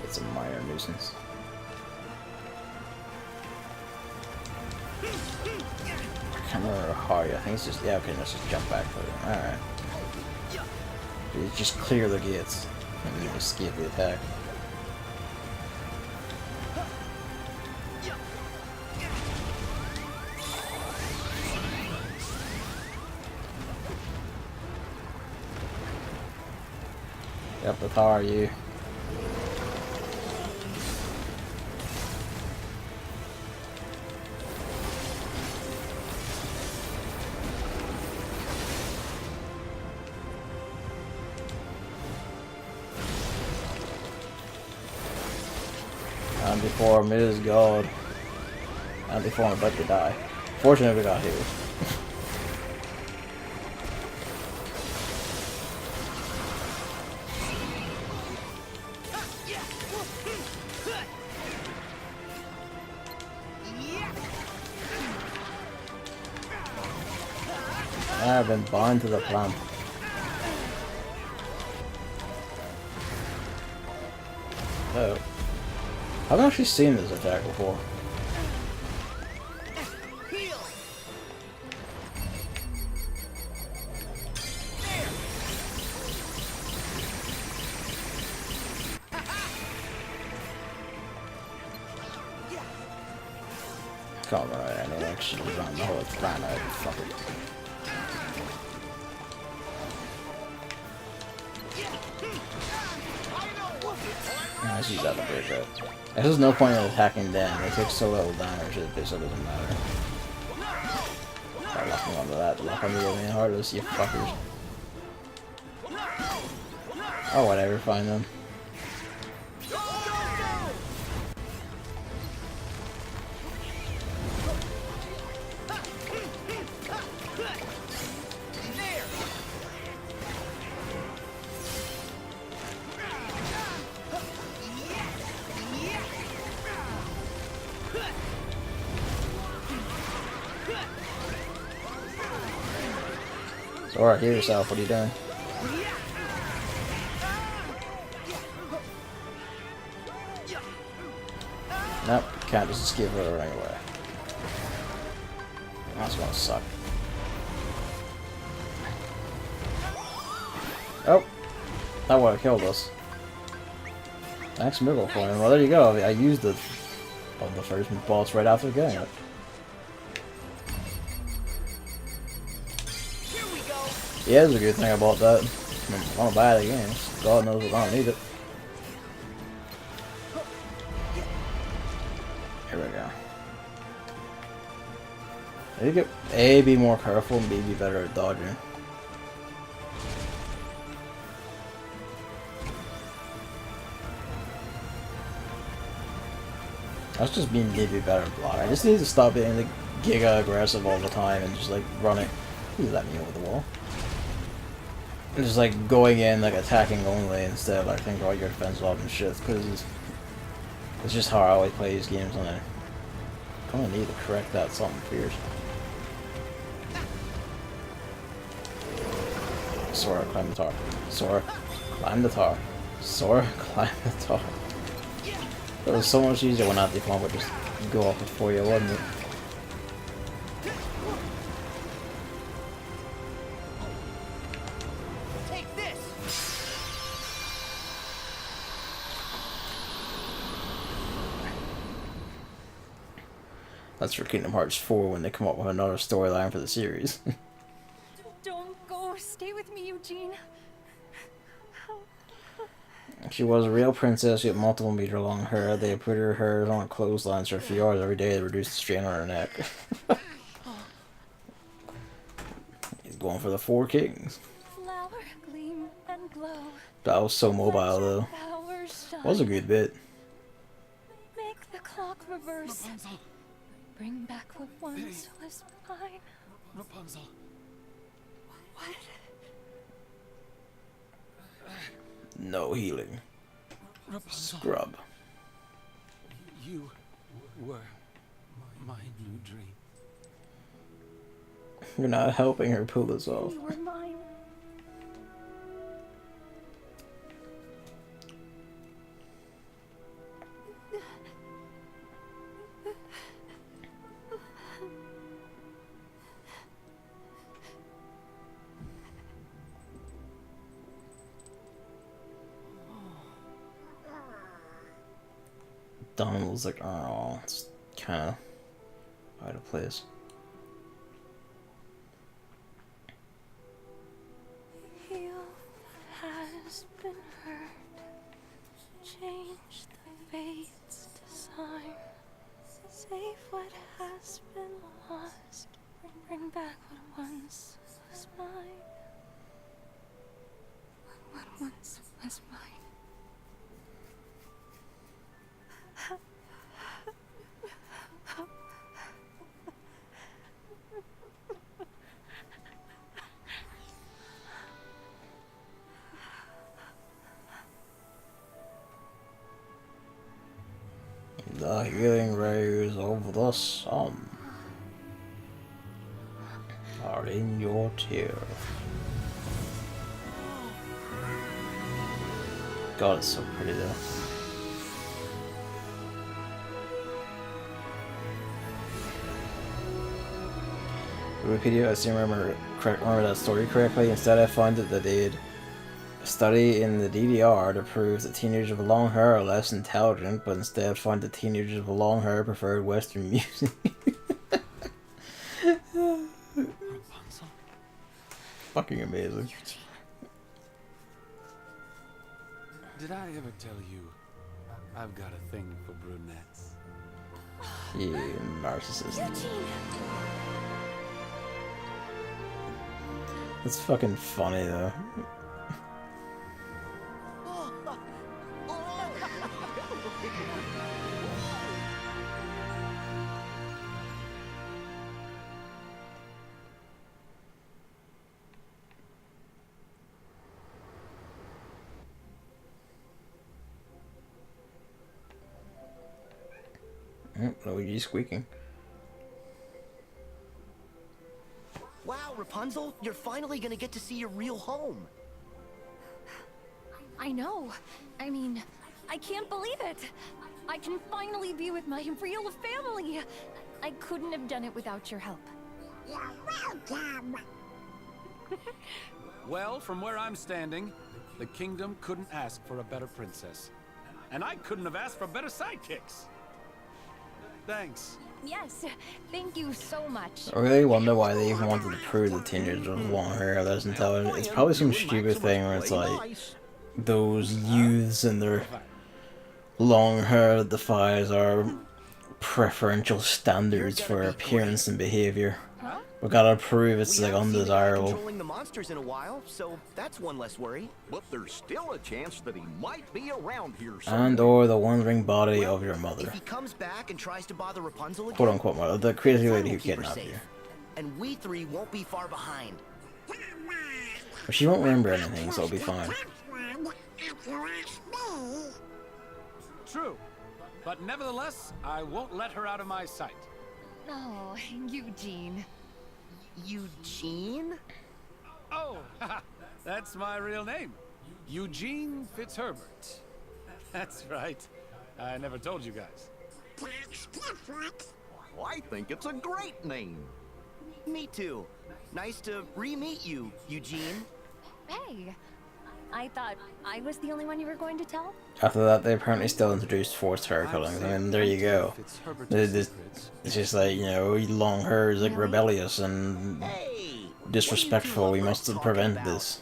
It's a minor nuisance. I can't remember how. I think it's just, yeah, okay, let's just jump back for it. Alright. Just clear the gates and you escape the attack. Yep, but how are you? And before I'm is God. And before I'm about to die. Fortunately we got here. I've been bound to the plant. Oh. I've actually seen this attack before. Can't run out anyway, actually run the whole plan out. Fuck it. Let's use that to break up. There's no point in attacking them. They take so little damage that this doesn't matter. Start locking onto that. Lock on the main Heartless, you fuckers. Oh, whatever, find them. Alright, heal yourself, what are you doing? Nope, can't just escape her anyway. That's gonna suck. Oh! That would have killed us. Thanks, Muggle Coin. Well, there you go. I used the first boss right after getting it. Yeah, that's a good thing about that. I want to buy it again. God knows I don't need it. Here we go. I think it A, be more careful, and B, be better at dodging. That's just being maybe better at block. I just need to stop being like giga aggressive all the time and just like running. Please let me over the wall. And just like going in, like attacking only instead of like thinking all your defense up and shit. Because it's just how I always play these games, and I kind of need to correct that something fierce. Sora, climb the tower. Sora, climb the tower. Sora, climb the tower. It was so much easier when the combo would just go off before you, wasn't it? Take this. That's for Kingdom Hearts 4 when they come up with another storyline for the series. Don't go. Stay with me, Eugene. She was a real princess with multiple meter long hair. They put her hair on clotheslines for a few hours every day to reduce the strain on her neck. He's going for the 4 kings. Flower gleam and glow. That was so mobile though. Was a good bit. Make the clock reverse. Rapunzel. Bring back what once was mine. Rapunzel. What? No healing. Rapunzel. Scrub. You were my new dream. You're not helping her pull this off. You were mine. Donald was like, oh, it's kind of out of place. Heal has been heard. Change the fate's design. Save what has been lost. Bring back what once was mine. What once was mine. The healing rays of the sun are in your tear. God, it's so pretty though. Wikipedia, I seem to remember that story correctly. Instead, I found that they did a study in the DDR to prove that teenagers with long hair are less intelligent, but instead found that teenagers with long hair preferred Western music. Rapunzel. Fucking amazing. Did I ever tell you I've got a thing for brunettes? You narcissist. Eugene! That's fucking funny though. Luigi squeaking. Wow, Rapunzel, you're finally gonna get to see your real home. I know. I mean, I can't believe it. I can finally be with my real family. I couldn't have done it without your help. You're welcome. Well, from where I'm standing, the kingdom couldn't ask for a better princess. And I couldn't have asked for better sidekicks. Thanks. Yes, thank you so much. I really wonder why they even wanted to prove that teenagers with long hair are less intelligent. It's probably some stupid thing where it's like those youths and their long hair that defies our preferential standards for appearance and behavior. Huh? We gotta prove it's like haven't seen the guy undesirable. controlling the monsters in a while, so that's one less worry. But there's still a chance that he might be around here somewhere. And or the wandering body of your mother. If he comes back and tries to bother Rapunzel again, Quote unquote mother. The crazy lady who we'll keep her kidnapped safe. you. And we three won't be far behind. But she won't remember anything, so it'll be fine. True. But nevertheless, I won't let her out of my sight. Oh, Eugene. Eugene? Oh, that's my real name. Eugene Fitzherbert. That's right. I never told you guys. That's different. Well, I think it's a great name. Me too. Nice to re-meet you, Eugene. Hey, I thought I was the only one you were going to tell? After that, they apparently still introduced forced hair coloring. I mean, there you go. It's just like, you know, long hair is like rebellious and Hey! disrespectful. We must prevent this.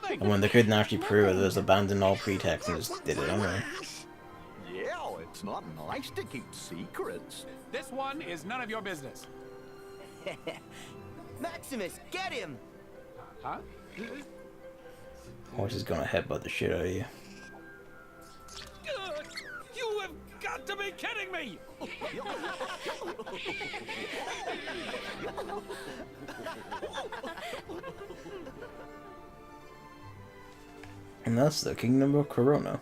And when they couldn't actually prove it, they just abandoned all pretext and just did it anyway. Yeah, it's not nice to keep secrets. This one is none of your business. Maximus, get him! Huh? Horse is gonna headbutt the shit out of you. You have got to be kidding me! And that's the Kingdom of Corona.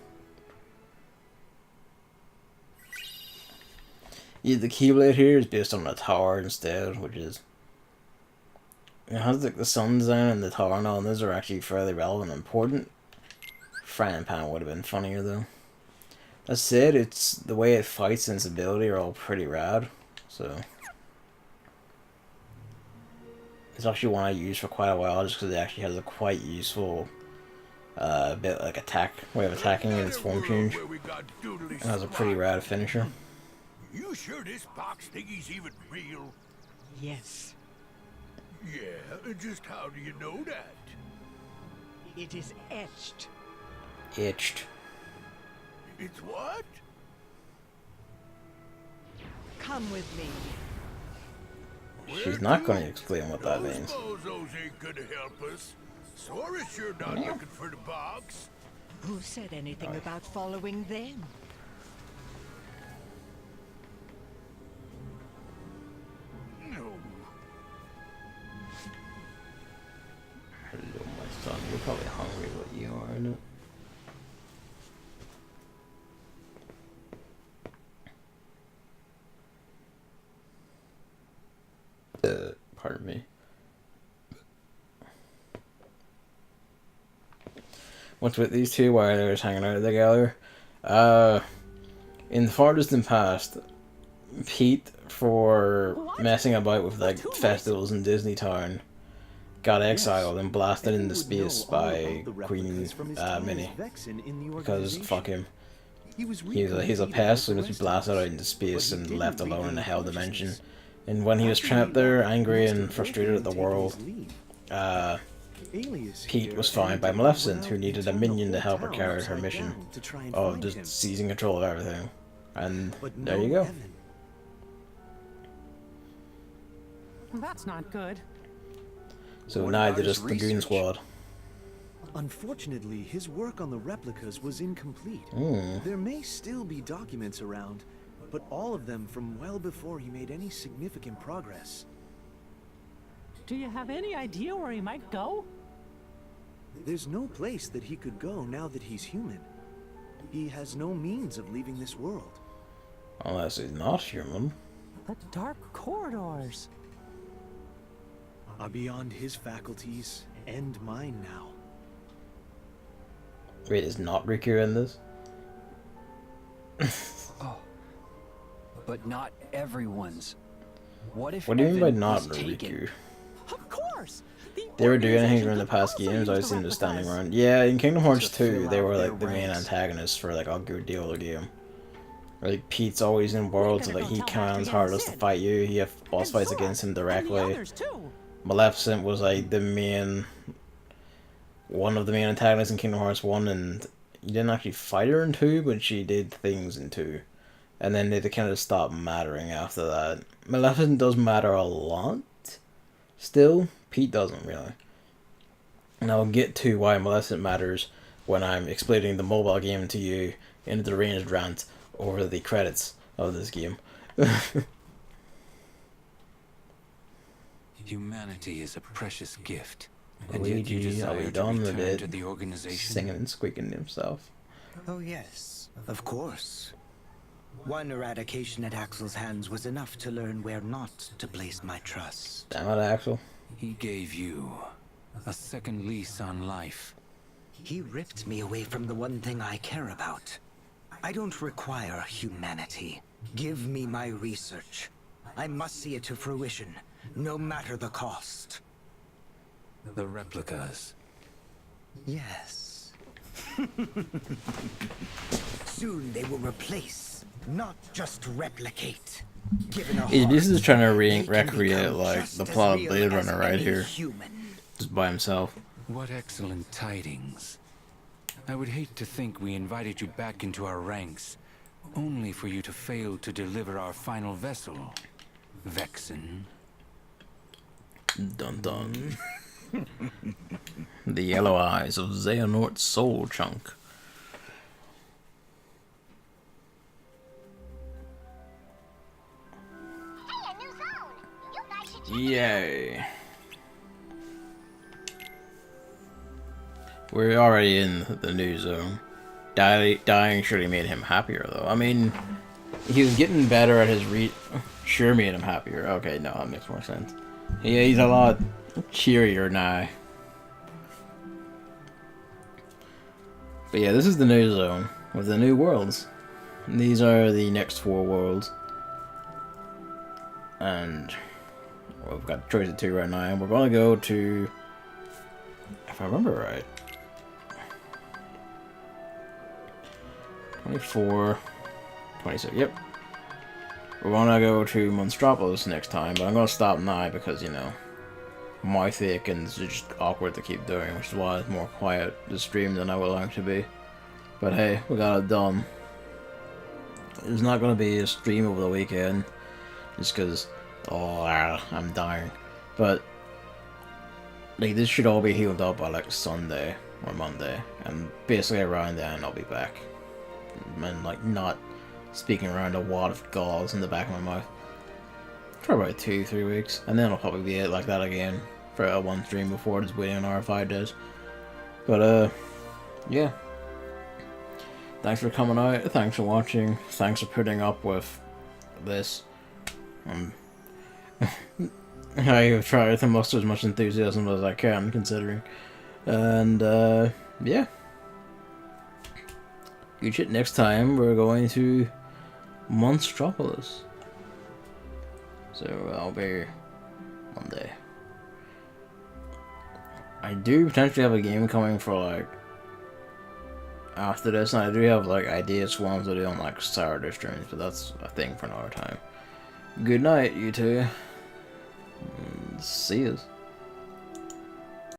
Yeah, the Keyblade here is based on a tower instead, which is... It has like the sun design and the tower and all, and those are actually fairly relevant and important. Frying Pan would have been funnier though. That said, it's the way it fights and its ability are all pretty rad, so... It's actually one I used for quite a while just because it actually has a quite useful bit like way of attacking in its form change. It has a pretty rad finisher. You sure this box thingy's even real? Yes, Yeah, just how do you know that? it is etched. Itched. It's what? Come with me. She's not going to explain what that Those means. bozos ain't gonna help us. Sora's sure not looking for the box. Who said anything about following them? No. Hello, my son. You're probably hungry, but you aren't. Pardon me. What's with these two? Why are they just hanging out together? In the far distant past, Pete, for messing about with like festivals in Disney Town, got exiled and blasted into space by Queen Minnie. Because fuck him. He's a pest, so he must be blasted out into space and left alone in the hell dimension. And when he was trapped there, angry and frustrated at the world, Pete was found by Maleficent, who needed a minion to help her carry her mission of just seizing control of everything. And there you go. That's not good. So now they're just the Goon Squad. Unfortunately, his work on the replicas was incomplete. There may still be documents around, but all of them from well before he made any significant progress. Do you have any idea where he might go? There's no place that he could go now that he's human. He has no means of leaving this world. Unless he's not human. The dark corridors. Are beyond his faculties and mine now. Wait, is not Riku in this? Oh. But not everyone's. What if What do you mean by Evan not was taken? Riku? Of course. They were doing anything during the past games, I was seeing them standing around. Yeah, in Kingdom Hearts 2, they were like the main antagonists for like a good deal of the game. Like, Pete's always in worlds that like he commands hardest to fight you, you have boss fights against him directly. Maleficent was like the main... one of the main antagonists in Kingdom Hearts 1, and you didn't actually fight her in 2, but she did things in 2. And then they kind of stopped mattering after that. Maleficent does matter a lot, still. Pete doesn't really. And I'll get to why Maleficent matters when I'm explaining the mobile game to you in a deranged rant over the credits of this game. Humanity is a precious gift. And yet you Luigi, are desire we to done with return it? to the organization? Singing and squeaking to himself. Oh yes, of course. One eradication at Axel's hands was enough to learn where not to place my trust. Damn it, Axel. He gave you a second lease on life. He ripped me away from the one thing I care about. I don't require humanity. Give me my research. I must see it to fruition, no matter the cost. The replicas. Yes. Soon they will replace, not just replicate. Given a This heart, is trying to they can recreate become like just the as plot of real Blade as Runner right any here. human. Just by himself. What excellent tidings. I would hate to think we invited you back into our ranks, only for you to fail to deliver our final vessel, Vexen. Dun dun. The yellow eyes of Xehanort's soul chunk. Hey, a new zone. You guys should check it Yay. We're already in the new zone. Dying surely made him happier, though. I mean, he was getting better at his sure made him happier. Okay, no, that makes more sense. Yeah, he's a lot cheerier now. But yeah, this is the new zone with the new worlds. And these are the next 4 worlds. And well, we've got choice of 2 right now. And we're going to go to, if I remember right, 24, 26, yep. We're gonna go to Monstropolis next time, but I'm gonna stop now because, you know, my thick and it's just awkward to keep doing, which is why it's more quiet to stream than I would like to be. But hey, we got it done. It's not gonna be a stream over the weekend, just because, oh, I'm dying. But, like, this should all be healed up by, like, Sunday or Monday, and basically around then I'll be back. And like not speaking around a wad of gauze in the back of my mouth for about 2-3 weeks, and then it'll probably be it like that again for a 1 stream before just waiting another 5 days. But yeah, thanks for coming out, thanks for watching, thanks for putting up with this. I've tried to muster as much enthusiasm as I can, considering, and yeah. Good shit, next time we're going to Monstropolis. So I'll be Monday. I do potentially have a game coming for like after this, and I do have like ideas for ones to do on like Saturday streams, but that's a thing for another time. Good night, you two. See yous.